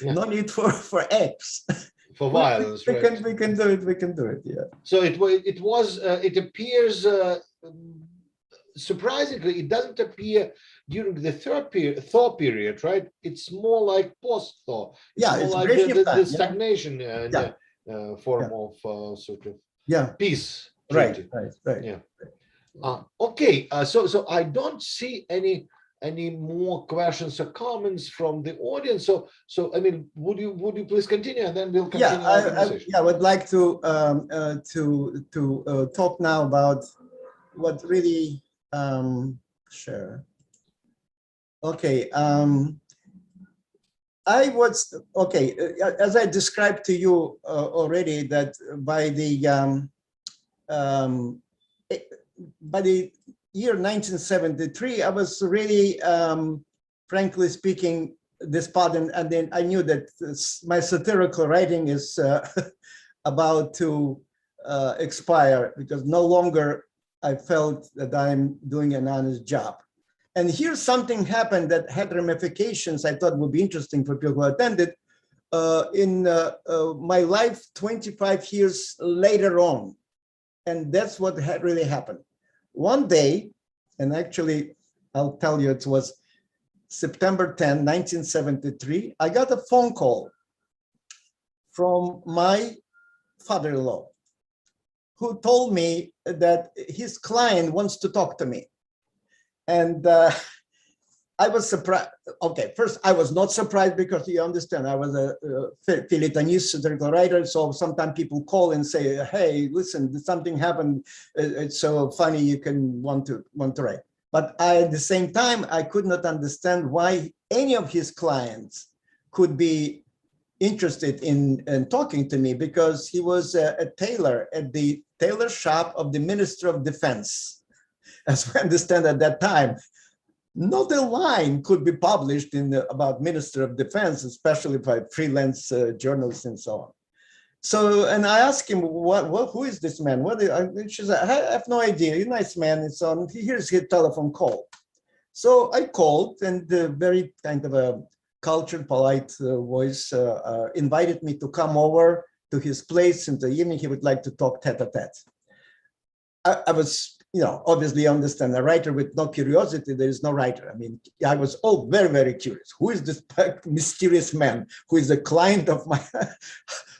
no need for X. For violence, we can do it. We can do it. Yeah. So it appears surprisingly, it doesn't appear during the thaw period, right? It's more like post-thaw. Yeah, it's more like the stagnation form of sort of peace. Right. Yeah. Okay. So I don't see any more questions or comments from the audience. So I mean, would you please continue, and then we'll continue our conversation. I would like to talk now about what really sure. Okay. As I described to you already, that by the year 1973, I was really, frankly speaking, despondent, and then I knew that my satirical writing is about to expire, because no longer I felt that I'm doing an honest job. And here something happened that had ramifications I thought would be interesting for people who attended in my life 25 years later on. And that's what had really happened. One day, and actually, I'll tell you, it was September 10, 1973, I got a phone call from my father-in-law, who told me that his client wants to talk to me. And I was surprised. Okay, first, I was not surprised because you understand, I was a feuilletonist, satirical writer. So sometimes people call and say, hey, listen, something happened. It's so funny, you can want to write. But at the same time, I could not understand why any of his clients could be interested in talking to me, because he was a tailor at the tailor shop of the Minister of Defense. As we understand at that time, not a line could be published about Minister of Defense, especially by freelance journalists and so on. So, and I asked him, who is this man? She said, I have no idea. He's a nice man and so on. Here's his telephone call. So I called, and the very kind of a cultured, polite voice invited me to come over to his place in the evening. He would like to talk tete-a-tete. I was, obviously understand, a writer with no curiosity, there is no writer. I mean, I was very, very curious. Who is this mysterious man who is a client of my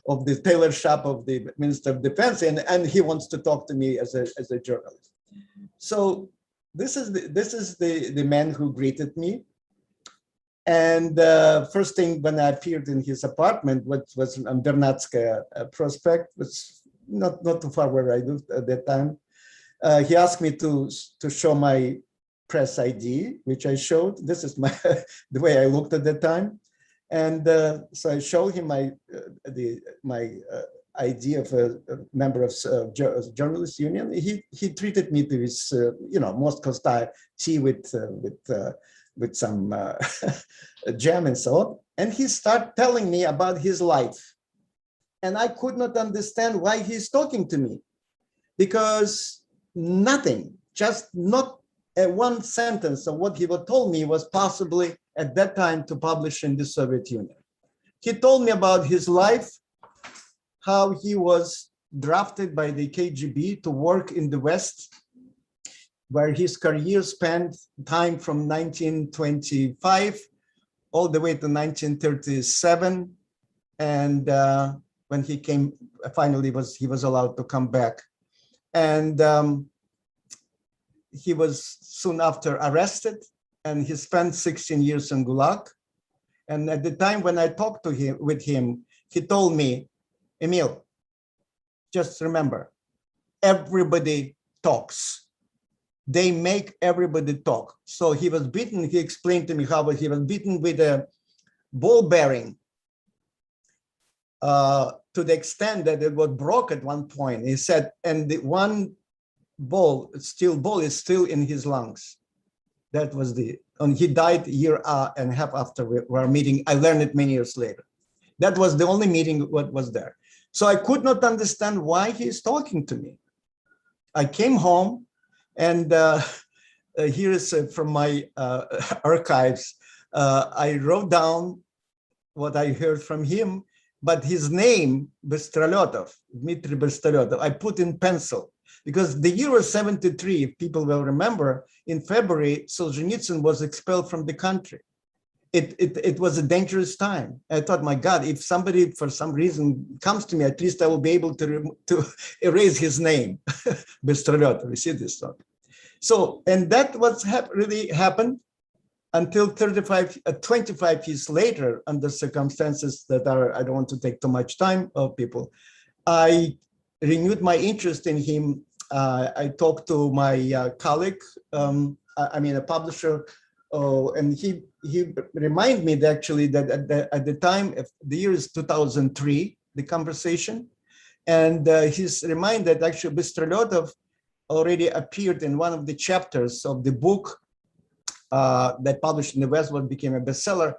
of the tailor shop of the Minister of Defense, and he wants to talk to me as a journalist. So this is the man who greeted me. And first thing, when I appeared in his apartment, which was on Bernatskaya Prospect, was not too far where I lived at that time, he asked me to show my press ID, which I showed. This is the way I looked at that time. And so I showed him my ID of a member of journalists union. He treated me to his Moscow style tea with some jam and so on. And he started telling me about his life. And I could not understand why he's talking to me, because nothing, just not one sentence of what he told me was possibly at that time to publish in the Soviet Union. He told me about his life, how he was drafted by the KGB to work in the West, where his career spanned time from 1925 all the way to 1937. And when he came, finally he was allowed to come back. And he was soon after arrested, and he spent 16 years in Gulag. And at the time when I talked with him, he told me, Emil, just remember, everybody talks. They make everybody talk. So he was beaten. He explained to me how he was beaten with a ball bearing to the extent that it was broke at one point. He said, and the one steel ball is still in his lungs. That was and he died a year and a half after our meeting. I learned it many years later. That was the only meeting what was there. So I could not understand why he's talking to me. I came home, and here is from my archives. I wrote down what I heard from him, but his name, Bystrolyotov, Dmitry Bystrolyotov, I put in pencil, because the year was 73, if people will remember, in February, Solzhenitsyn was expelled from the country. It was a dangerous time. I thought, my God, if somebody for some reason comes to me, at least I will be able to erase his name, Bystrolyotov. You see this stuff. So, and that was really happened until 25 years later, under circumstances that are, I don't want to take too much time of people, I renewed my interest in him. I talked to my colleague, a publisher, and he reminded me that actually that at the time, the year is 2003, the conversation, and he's reminded that actually Bystrolyotov already appeared in one of the chapters of the book that published in the West, what became a bestseller,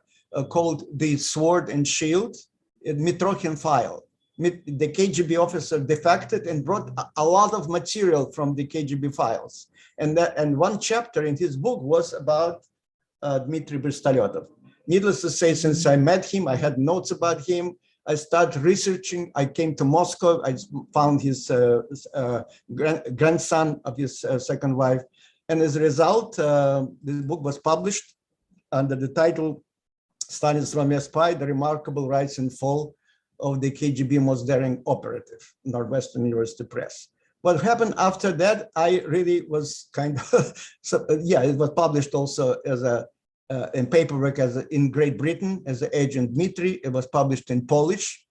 called The Sword and Shield, Mitrokhin File. The KGB officer defected and brought a lot of material from the KGB files. And one chapter in his book was about Dmitry Bystrolyotov. Needless to say, since I met him, I had notes about him. I started researching. I came to Moscow. I found his grandson of his second wife. And as a result, this book was published under the title Stalin's Romeo Spy, The Remarkable Rise and Fall of the KGB Most Daring Operative, Northwestern University Press. What happened after that, I really was kind of, it was published also as a in paperwork in Great Britain as the Agent Dmitri. It was published in Polish.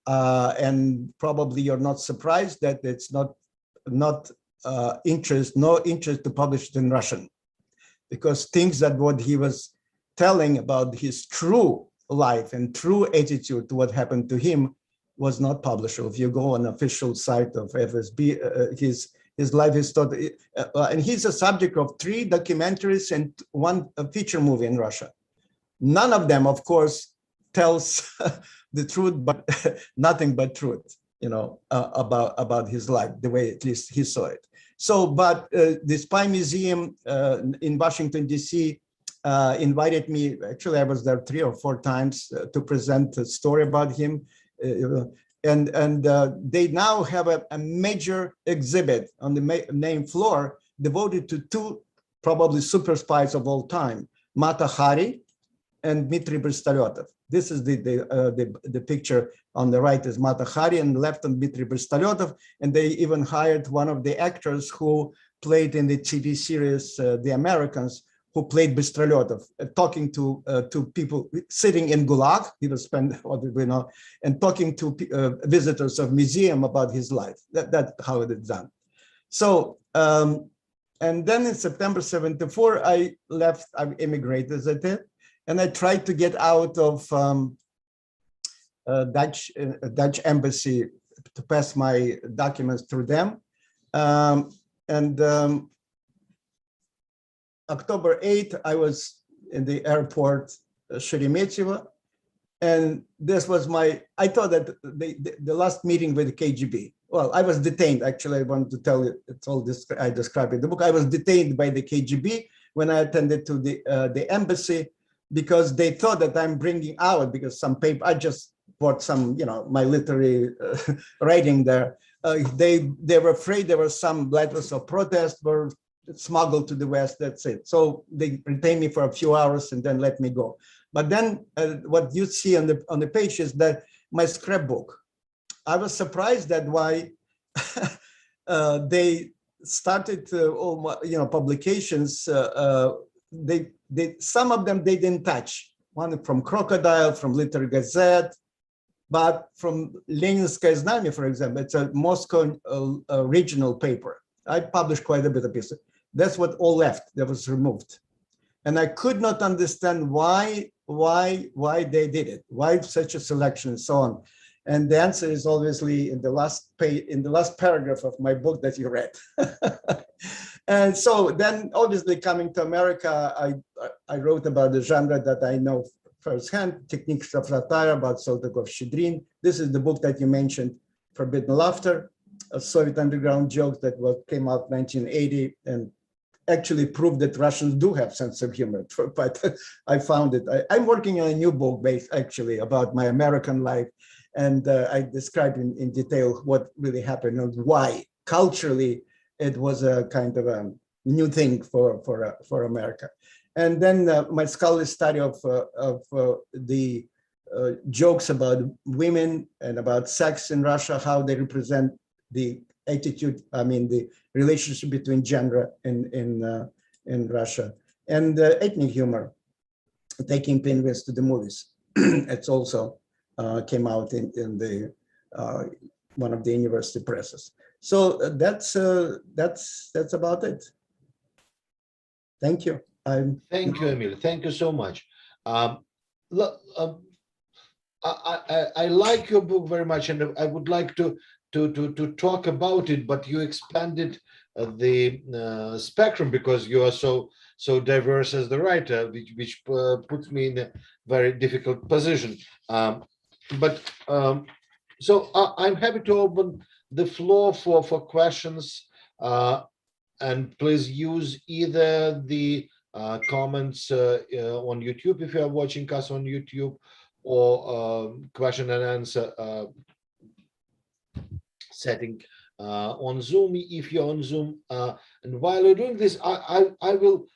And probably you're not surprised that it's no interest to publish it in Russian, because things that what he was telling about his true life and true attitude to what happened to him was not publishable. If you go on official site of FSB, his life is taught, and he's a subject of 3 documentaries and 1 feature movie in Russia. None of them, of course, tells the truth, but nothing but truth, about his life, the way at least he saw it. So, but the Spy Museum in Washington, D.C. Invited me. Actually, I was there 3 or 4 times to present a story about him. And they now have a major exhibit on the main floor devoted to 2 probably super spies of all time, Mata Hari and Dmitry Bristoletov. This is the picture on the right is Mata Hari, and left on Dmitry Bristoletov. And they even hired one of the actors who played in the TV series The Americans, who played Bristoletov, talking to people sitting in Gulag. He was spent, and talking to visitors of museum about his life. That's how it is done. So, and then in September '74, I left. I immigrated, as I did, and I tried to get out of Dutch embassy to pass my documents through them, October 8th, I was in the airport, Sheremetyevo, and this was I thought that the last meeting with the KGB. Well, I was detained, actually. I wanted to tell you, it's all this, I describe it in the book. I was detained by the KGB when I attended to the embassy, because they thought that I'm bringing out, because some paper, I just bought some, my literary writing there. They were afraid there were some letters of protest were smuggled to the West, that's it. So they retained me for a few hours and then let me go. But then what you see on the page is that my scrapbook. I was surprised that why they started all my, publications. Some of them they didn't touch. One from Crocodile, from Literary Gazette, but from Leninskaya Znamya, for example, it's a Moscow regional paper. I published quite a bit of pieces. That's what all left, that was removed. And I could not understand why they did it, why such a selection and so on. And the answer is obviously in the last page, in the last paragraph of my book that you read. And so then obviously coming to America, I wrote about the genre that I know firsthand, Techniques of Satire, about Saltykov-Shchedrin. This is the book that you mentioned, Forbidden Laughter, a Soviet underground joke that came out 1980 and actually proved that Russians do have sense of humor, but I found it. I'm working on a new book based actually about my American life, and I describe in detail what really happened and why culturally it was a kind of a new thing for America. And then my scholarly study of the jokes about women and about sex in Russia, how they represent the attitude, the relationship between gender in Russia, and ethnic humor, taking penguins to the movies. It's also came out in the one of the university presses. So that's about it. Thank you. Thank you, Emil. Thank you so much. Look, I like your book very much, and I would like to talk about it, but you expanded the spectrum because you are so diverse as the writer, which puts me in a very difficult position. So I'm happy to open the floor for questions, and please use either the comments on YouTube if you are watching us on YouTube, or question and answer setting on Zoom if you're on Zoom. And while you're doing this, I will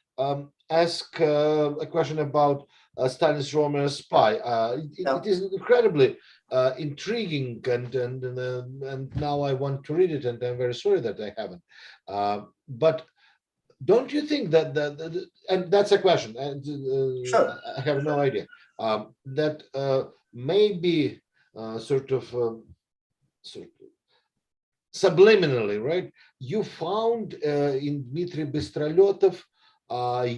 ask a question about Stanis Romer's Spy. It is incredibly intriguing, and now I want to read it, and I'm very sorry that I haven't. But don't you think that and that's a question, and Sure. I have no idea, that maybe sort of subliminally, right? You found in Dmitry Bystroletov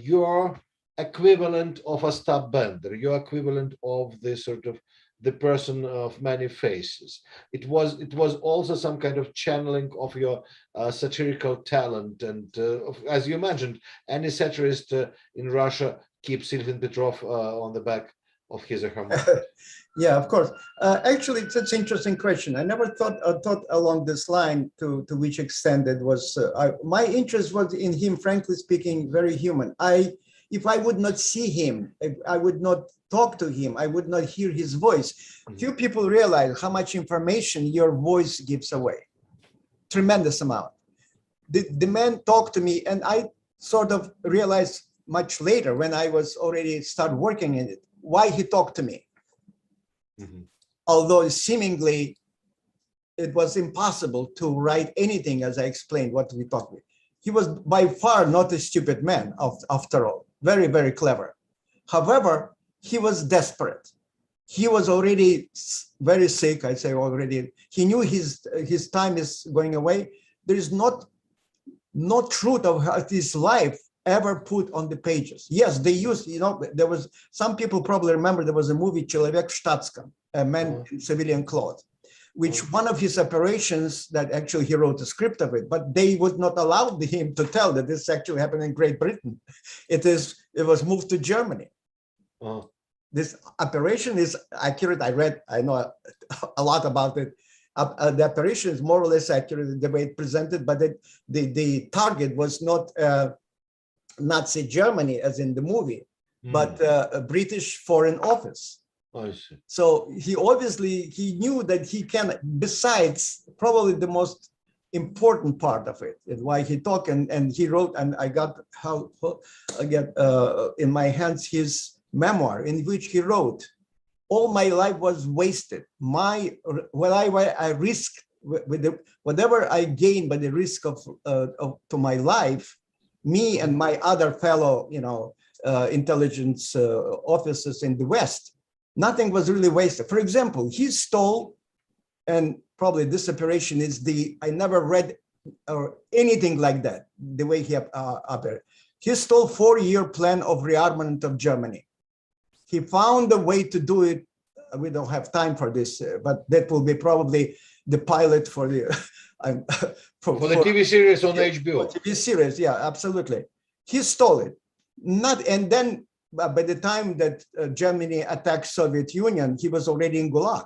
your equivalent of a stop bender, your equivalent of the sort of the person of many faces. It was also some kind of channeling of your satirical talent, and as you mentioned, any satirist in Russia keeps Sylvan Petrov on the back of his or her mind. Yeah, of course. Actually, it's an interesting question. I never thought along this line to which extent it was. My interest was in him, frankly speaking, very human. If I would not see him, if I would not talk to him, I would not hear his voice. Few people realize how much information your voice gives away. Tremendous amount. The man talked to me, and I sort of realized much later when I was already started working in it, why he talked to me. Although seemingly it was impossible to write anything, as I explained what we talked with. He was by far not a stupid man, after all, very, very clever. However, he was desperate. He was already very sick, I say already. He knew his time is going away. There is no truth of his life ever put on the pages. Yes, they used, there was, some people probably remember there was a movie, Человек в штатском, a man in civilian clothes, which one of his operations that actually he wrote a script of it, but they would not allow him to tell that this actually happened in Great Britain. It was moved to Germany. This operation is accurate. I know a lot about it. The operation is more or less accurate the way it presented, but the target was not Nazi Germany as in the movie, but a British Foreign Office. I see. So he knew that he can, besides probably the most important part of it, is why he talked and he wrote, and I got in my hands his memoir in which he wrote, all my life was wasted. I risked with whatever I gained by the risk of to my life, me and my other fellow, intelligence officers in the West, nothing was really wasted. For example, he stole, and probably this operation is I never read or anything like that, the way he operated. He stole 4-year plan of rearmament of Germany. He found a way to do it. We don't have time for this, but that will be probably the pilot for the for the TV series on HBO. TV series, yeah, absolutely. He stole it. And then by the time that Germany attacked Soviet Union, he was already in Gulag.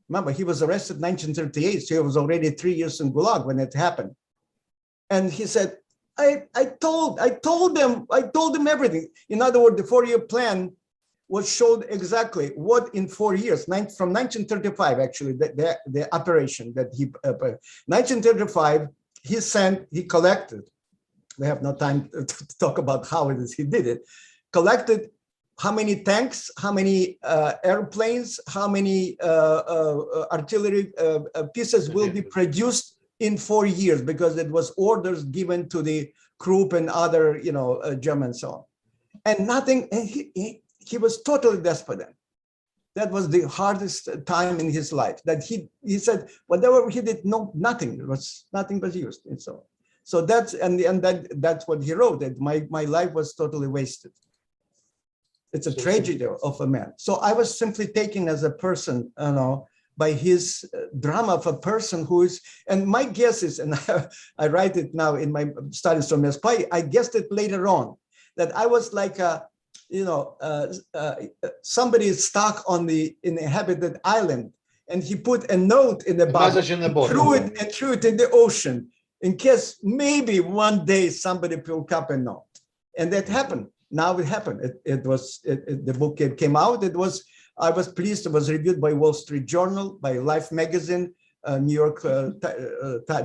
Remember, he was arrested in 1938, so he was already 3 years in Gulag when it happened. And he said, I told them everything. In other words, the 4-year plan was showed exactly what in 4 years, from 1935, actually, the operation that 1935, he collected, we have no time to talk about how it is he did it, collected how many tanks, how many airplanes, how many artillery pieces will be produced in 4 years, because it was orders given to the Krupp and other, Germans, so on. And nothing, and he was totally desperate. That was the hardest time in his life, that he said, whatever he did, nothing was used. And so that's what he wrote, that my life was totally wasted. It's a tragedy of a man. So I was simply taken as a person, by his drama of a person who is, and my guess is, and I write it now in my studies from Spy, I guessed it later on, that I was like somebody is stuck in the inhabited island, and he put a note in the bottom, threw it in the ocean, in case maybe one day somebody will up a note. And that happened. Now it happened. The book came out. I was pleased. It was reviewed by Wall Street Journal, by Life magazine, New York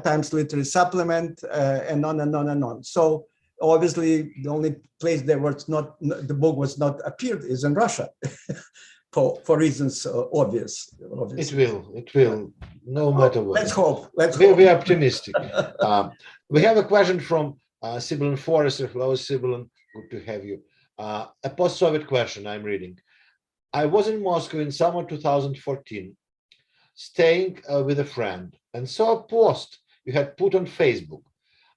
Times Literary Supplement, and on and on and on. So obviously, the only place the book was not appeared is in Russia, for reasons obvious. It will, no matter what. Let's hope. We're optimistic. We have a question from Sibyllin Forrester, hello, Sibyllin, good to have you. A post-Soviet question I'm reading. I was in Moscow in summer 2014, staying with a friend, and saw a post you had put on Facebook.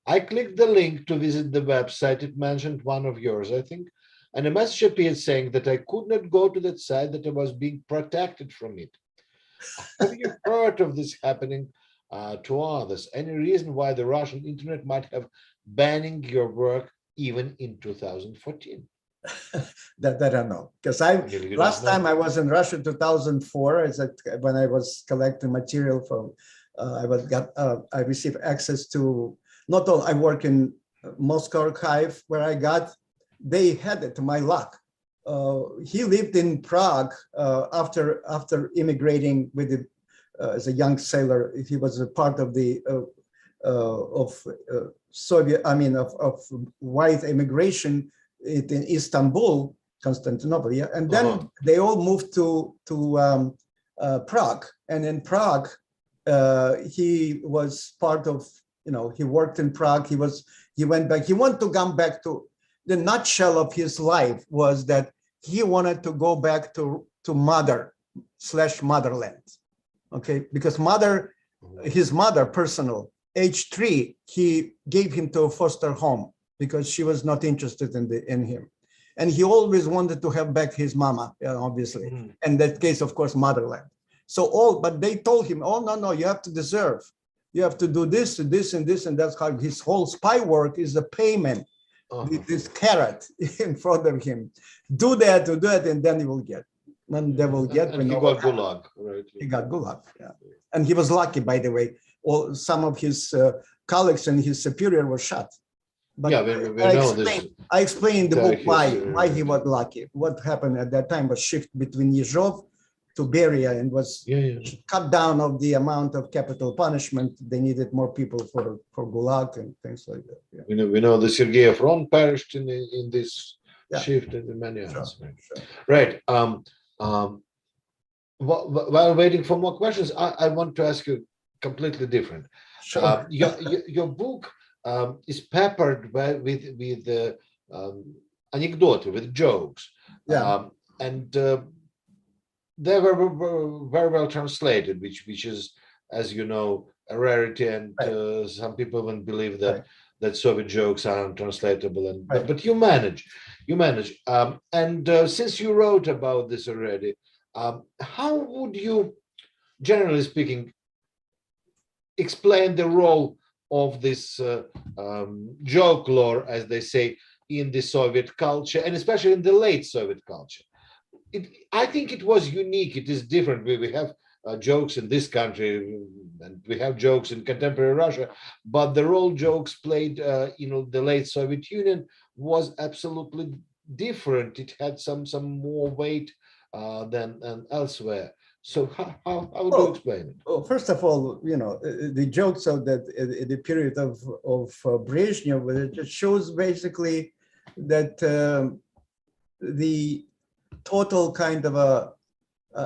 I clicked the link to visit the website. It mentioned one of yours, I think, and a message appeared saying that I could not go to that site, that I was being protected from it. Have you heard of this happening to others? Any reason why the Russian internet might have banning your work even in 2014? That I don't know, because I Really, last time I was in Russia 2004, when I was collecting material from I received access to, not all, I work in Moscow archive where I got, they had it to my luck. He lived in Prague after immigrating with the, as a young sailor. He was a part of the Soviet, I mean, of white immigration in Istanbul, Constantinople, yeah, and then they all moved to Prague, and in Prague he was part of, you know, he worked in Prague. He went back. He wanted to come back to, the nutshell of his life was that he wanted to go back to motherland, okay, because his mother, personal, age 3, he gave him to a foster home because she was not interested in him. And he always wanted to have back his mama, obviously. And in that case, of course, motherland. So but they told him, oh, no, you have to deserve. You have to do this and this and this. And that's how his whole spy work is a payment, this carrot in front of him. Do that, and then you will get. And they will get. And he got gulag, right? He got gulag, yeah. And he was lucky, by the way. Well, some of his colleagues and his superior were shot. But yeah, we know this. I explained in the book why he was lucky. What happened at that time was shift between Yezhov to Beria, and was cut down of the amount of capital punishment. They needed more people for Gulag and things like that. Yeah. We know the Sergei Afron perished in this shift, and many others. Sure. Right. While waiting for more questions, I want to ask you completely different. Sure. Your book is peppered with anecdote, with jokes, and they were very well translated, which is, as you know, a rarity, and some people wouldn't believe that Soviet jokes are untranslatable, and but you manage. And since you wrote about this already, how would you, generally speaking, explain the role of this joke lore, as they say, in the Soviet culture, and especially in the late Soviet culture? I think it was unique. It is different. We have jokes in this country, and we have jokes in contemporary Russia, but the role jokes played the late Soviet Union was absolutely different. It had some more weight than elsewhere. So how would you explain it? Well, first of all, the jokes of the period of Brezhnev, it just shows basically that the total kind of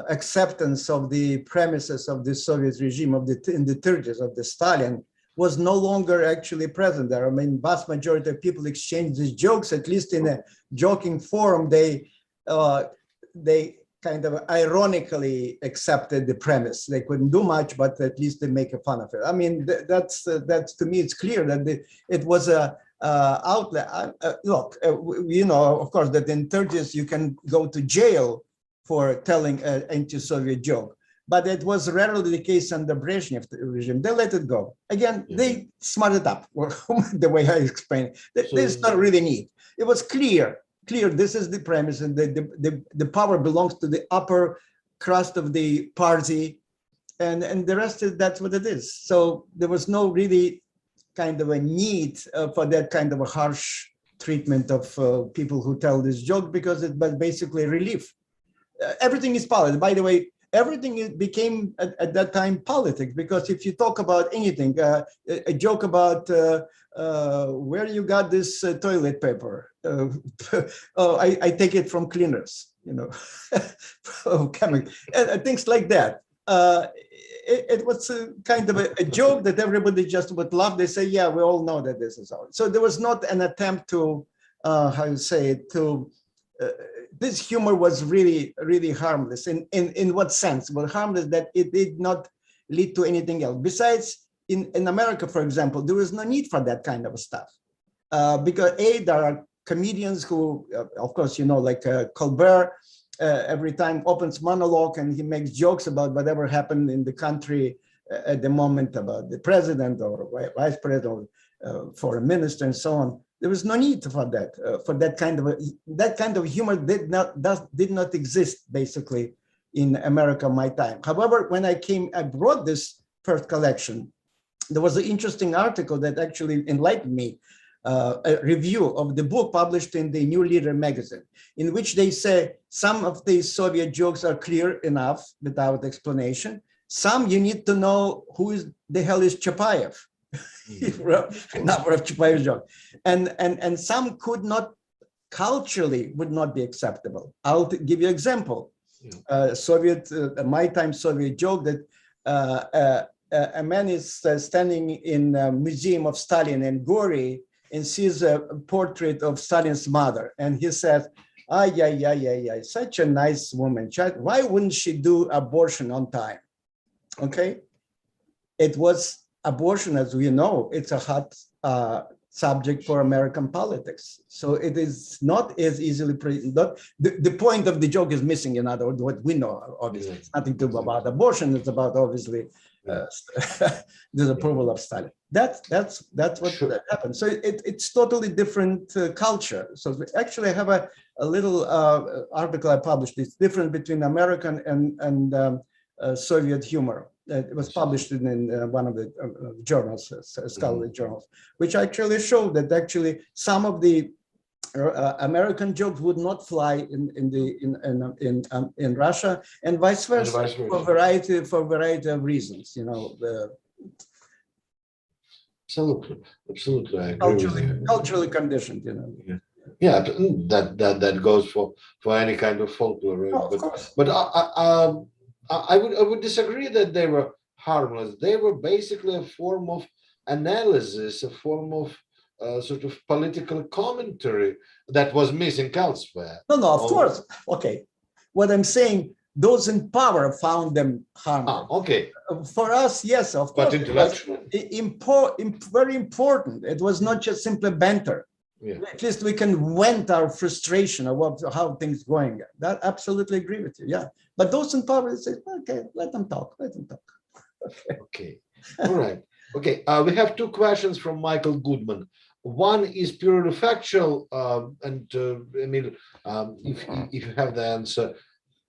acceptance of the premises of the Soviet regime in the 30s of the Stalin was no longer actually present there. I mean, vast majority of people exchanged these jokes, at least in a joking form. They kind of ironically accepted the premise. They couldn't do much, but at least they make fun of it. I mean, that's to me, it's clear that it was a outlet. Look, of course, that in 30s you can go to jail for telling an anti-Soviet joke, but it was rarely the case under Brezhnev regime. They let it go. Again, they smarted up, the way I explained it. This is not really neat. It was clear, this is the premise, and the power belongs to the upper crust of the party, and the rest is, that's what it is. So there was no really kind of a need for that kind of a harsh treatment of people who tell this joke, because it was basically relief. Everything is politics. By the way, everything became at that time politics, because if you talk about anything, a joke about where you got this toilet paper, I take it from cleaners, chemical, and things like that. it was a kind of a joke that everybody just would laugh. They say, yeah, we all know that this is all. So there was not an attempt to, how you say it, to, this humor was really, really harmless. In what sense? Well, harmless that it did not lead to anything else. Besides, in America, for example, there was no need for that kind of stuff. Because there are comedians who, of course, you know, like Colbert, every time opens monologue and he makes jokes about whatever happened in the country at the moment, about the president or vice president or foreign minister and so on. There was no need for that kind of humor did not exist basically in America my time. However, when I brought this first collection, there was an interesting article that actually enlightened me. A review of the book published in the New Leader magazine, in which they say some of these Soviet jokes are clear enough without explanation. Some you need to know who the hell is Chapayev. A number of Chapayev jokes, and some could not culturally would not be acceptable. I'll give you an example. My time Soviet joke that a man is standing in a museum of Stalin and Gory and sees a portrait of Stalin's mother. And he says, such a nice woman. Why wouldn't she do abortion on time? Okay. It was abortion, as we know, it's a hot subject for American politics. So it is not as easily, the point of the joke is missing, in other words, what we know, obviously. It's nothing to do about abortion, it's about obviously disapproval of Stalin. That's what happened. So it's totally different culture. So actually I have a little article I published. It's different between American and Soviet humor. It was published in one of the journals, scholarly journals, which actually showed that actually some of the American jokes would not fly in Russia, and vice versa, for a variety of reasons. You know, absolutely, I agree with you. Culturally conditioned. You know. Yeah, that goes for any kind of folklore. Right? Oh, of course. But I would disagree that they were harmless. They were basically a form of analysis, a form of sort of political commentary that was missing elsewhere. No, of course. Okay. What I'm saying, those in power found them harmless. Okay. For us, yes, of course. But intellectually? Very important. It was not just simply banter. Yeah. At least we can vent our frustration about how things going. That absolutely agree with you. Yeah. But those in power say, okay, let them talk. Okay. All right. Okay. We have two questions from Michael Goodman. One is purely factual, and Emil, if you have the answer,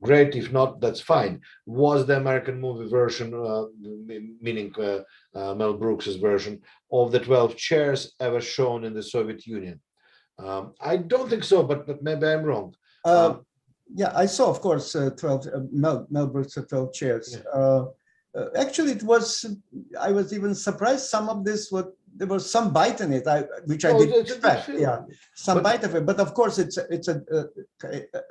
great. If not, that's fine. Was the American movie version, meaning Mel Brooks's version of the 12 Chairs, ever shown in the Soviet Union? I don't think so, but maybe I'm wrong. Yeah, I saw, of course, 12 Mel Brooks' 12 Chairs. Yeah. Actually, it was. I was even surprised. Some of this, there was some bite in it, which I didn't expect. Yeah, bite of it. But of course, I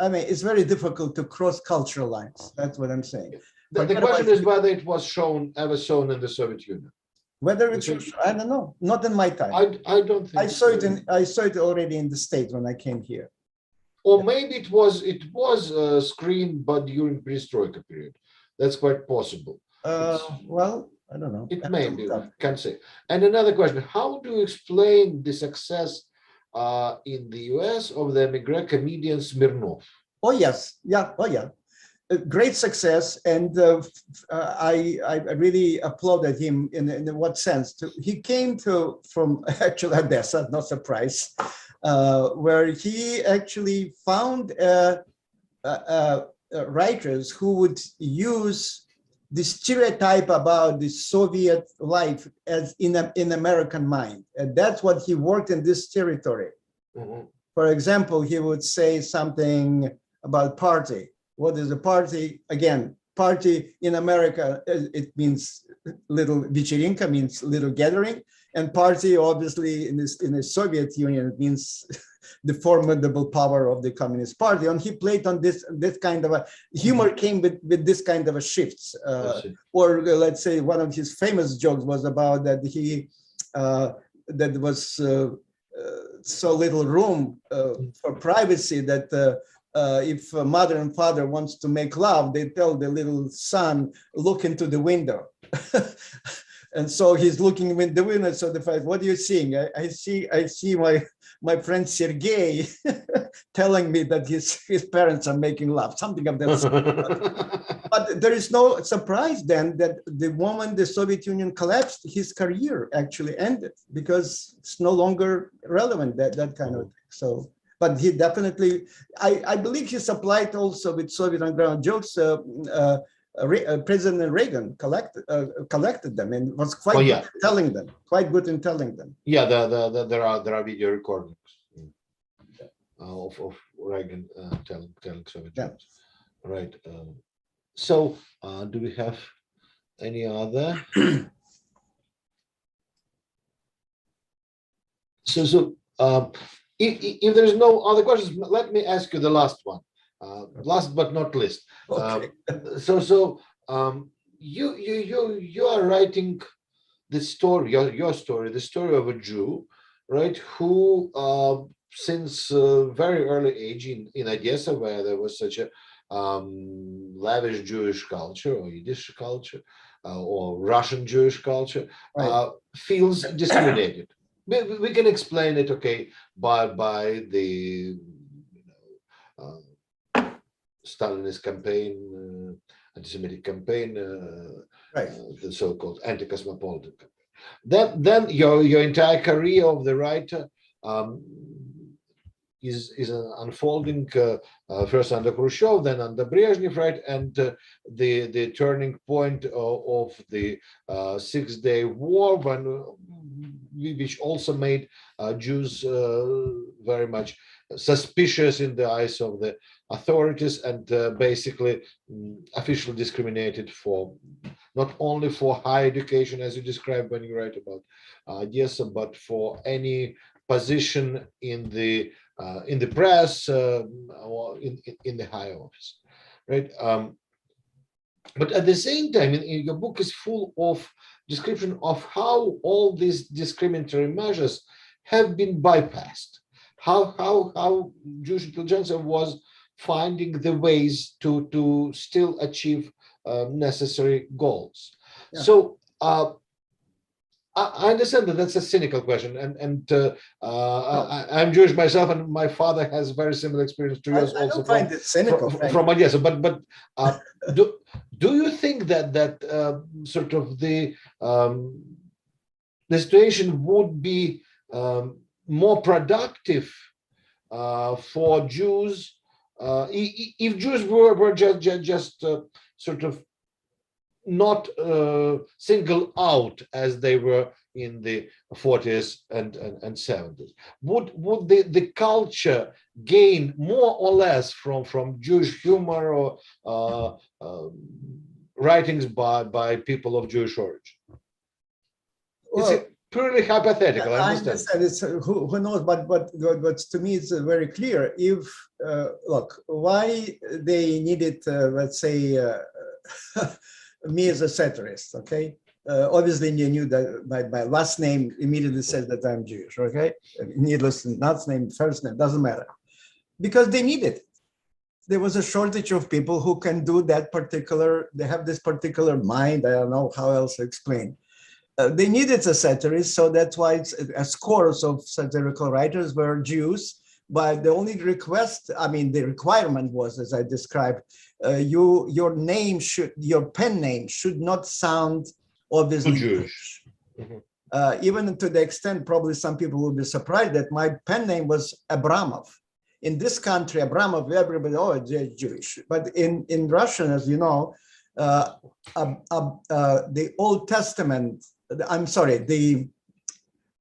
mean, it's very difficult to cross cultural lines. That's what I'm saying. The question is whether it was ever shown in the Soviet Union. Whether it's, I don't know. Not in my time. I don't think. I saw it already in the States when I came here. Or maybe it was screened, but during Perestroika period. That's quite possible. Well, I don't know. It may be, can't say. And another question: how do you explain the success in the US of the emigre comedian Smirnov? Oh yes, yeah, oh yeah, great success, and I really applauded him in what sense? He came from actually Odessa, no surprise, where he actually found writers who would use the stereotype about the Soviet life as in American mind. And that's what he worked in this territory. Mm-hmm. For example, he would say something about party. What is a party? Again, party in America, it means little вечеринка, means little gathering. And party, obviously, in the Soviet Union, it means the formidable power of the Communist Party. And he played on this kind of a humor came with this kind of a shifts. Or let's say one of his famous jokes was about that he that was so little room for privacy that if a mother and father wants to make love, they tell the little son, look into the window. And so he's looking in the window. So the fact, what are you seeing? I see my friend Sergei telling me that his parents are making love, something of that sort. But there is no surprise then that the moment the Soviet Union collapsed, his career actually ended because it's no longer relevant, that kind of thing. So, but he definitely, I believe he supplied also with Soviet underground jokes. President Reagan collected them and was quite good in telling them. Quite good in telling them. Yeah, there are video recordings of Reagan telling Soviet jokes. Right. So, do we have any other? So, if there's no other questions, let me ask you the last one. Last but not least. Okay. You are writing the story, your story, the story of a Jew, right? Who since very early age in Odessa, where there was such a lavish Jewish culture or Yiddish culture or Russian Jewish culture, feels discriminated. We can explain it, okay, by the Stalinist campaign, anti-Semitic campaign, the so-called anti-cosmopolitan campaign. Then your entire career of the writer is unfolding first under Khrushchev, then under Brezhnev, right? And the turning point of the Six-Day War, which also made Jews very much suspicious in the eyes of the authorities, and basically officially discriminated for not only for higher education, as you described when you write about Odessa, but for any position in the press or in the higher office, right? But at the same time, your book is full of description of how all these discriminatory measures have been bypassed. How Jewish intelligentsia was finding the ways to still achieve necessary goals. Yeah. So I understand that that's a cynical question, and I'm Jewish myself, and my father has very similar experience to yours. I don't find it cynical from Odessa. But do you think that sort of the situation would be more productive for Jews if Jews were just sort of not singled out as they were in the 40s and 70s? Would the culture gain more or less from Jewish humor or writings by people of Jewish origin? Well, it's purely hypothetical. I understand. It's, who knows, but to me it's very clear. If look, why they needed, let's say, me as a satirist, okay? Obviously, you knew that my last name immediately says that I'm Jewish, okay? Needless, last name, first name, doesn't matter. Because they needed it. There was a shortage of people who can do that particular, they have this particular mind, I don't know how else to explain. They needed a satirist, so that's why it's a scores of satirical writers were Jews. But the only request, I mean, the requirement was, as I described, your name should, your pen name should not sound obviously Jewish. Mm-hmm. Even to the extent, probably some people will be surprised that my pen name was Abramov. In this country, Abramov, everybody, oh, it's Jewish. But in Russian, as you know, the Old Testament, I'm sorry, the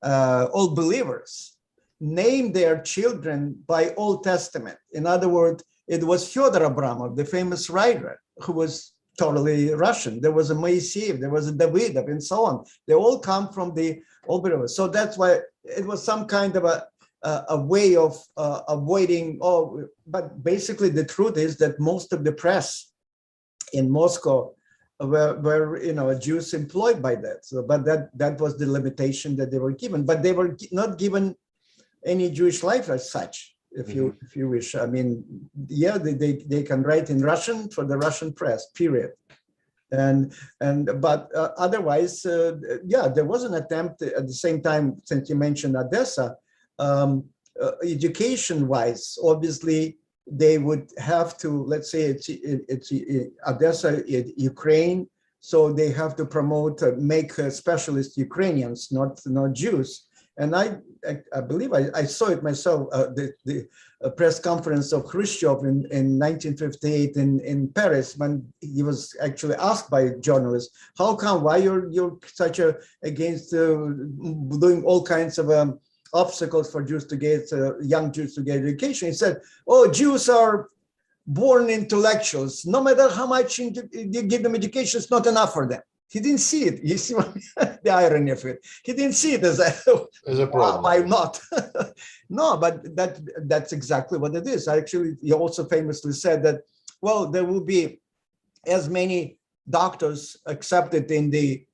Old Believers name their children by Old Testament. In other words, it was Fyodor Abramov, the famous writer, who was totally Russian. There was a Moiseev, there was a Davidov, and so on. They all come from the old Belarus. So that's why it was some kind of a way of avoiding. Oh, but basically the truth is that most of the press in Moscow were Jews employed by that. So, but that was the limitation that they were given. But they were not given any Jewish life as such. If you wish, I mean, yeah, they can write in Russian for the Russian press, period. But otherwise, yeah, there was an attempt at the same time, since you mentioned Odessa, education-wise, obviously they would have to, let's say it's Odessa, Ukraine, so they have to promote, make specialist Ukrainians, not Jews. And I believe I saw it myself, the press conference of Khrushchev in 1958 in Paris, when he was actually asked by journalists, how come, why you're such against doing all kinds of obstacles for Jews to get, young Jews to get education? He said, oh, Jews are born intellectuals. No matter how much you give them education, it's not enough for them. He didn't see it. You see the irony of it. He didn't see it as a problem. Why not? No, but that's exactly what it is. Actually, he also famously said that, well, there will be as many doctors accepted in the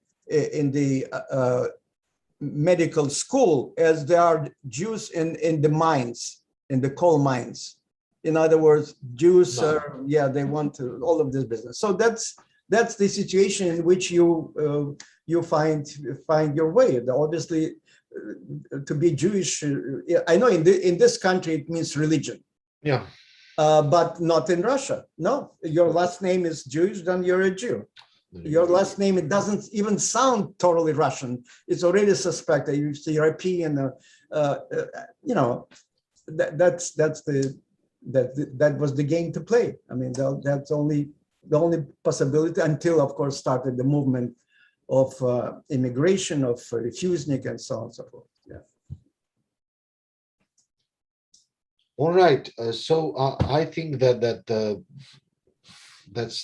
medical school as there are Jews in the mines, in the coal mines. In other words, Jews are, yeah, they want to, all of this business. So that's the situation in which you find your way. Obviously, to be Jewish, I know in this country it means religion. Yeah. But not in Russia. No, your last name is Jewish, then you're a Jew. Your last name, it doesn't even sound totally Russian. It's already suspect that it's European. You know, that was the game to play. I mean, that's the only possibility, until, of course, started the movement of immigration, of refusnik, and so on and so forth. Yeah. All right. So I think that's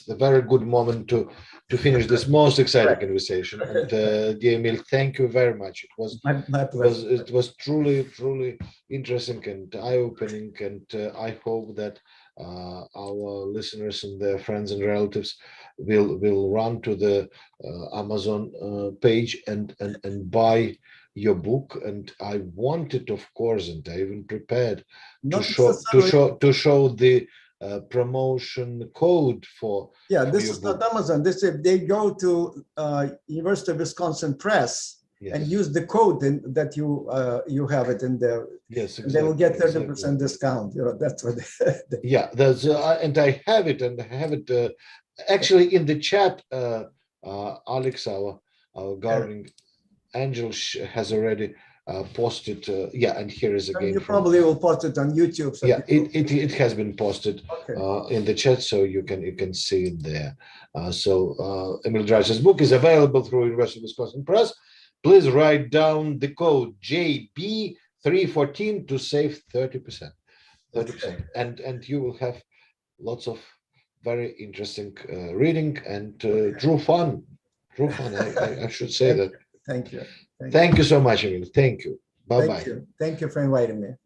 a very good moment to finish this most exciting conversation. And dear Emil, thank you very much. It was my pleasure. It was truly interesting and eye-opening. And I hope that our listeners and their friends and relatives will run to the Amazon page and buy your book. And I wanted, of course, and I even prepared to show the promotion code for. Yeah, this is not Amazon. This is, they go to University of Wisconsin Press. Yes. And use the code that you have it in there. Yes, exactly. And they will get 30% discount. You know, that's what. Yeah, that's and I have it, actually in the chat. Alex, our guardian angel, has already posted. Yeah, and here is again. You probably will post it on YouTube. So yeah, it has been posted in the chat, so you can see it there. So Emil Draitser's book is available through University of Wisconsin Press. Please write down the code JB314 to save 30%. 30%. And you will have lots of very interesting reading and true fun. I should say that. Thank you. Thank you so much, Emil. Thank you. Bye-bye. Thank you for inviting me.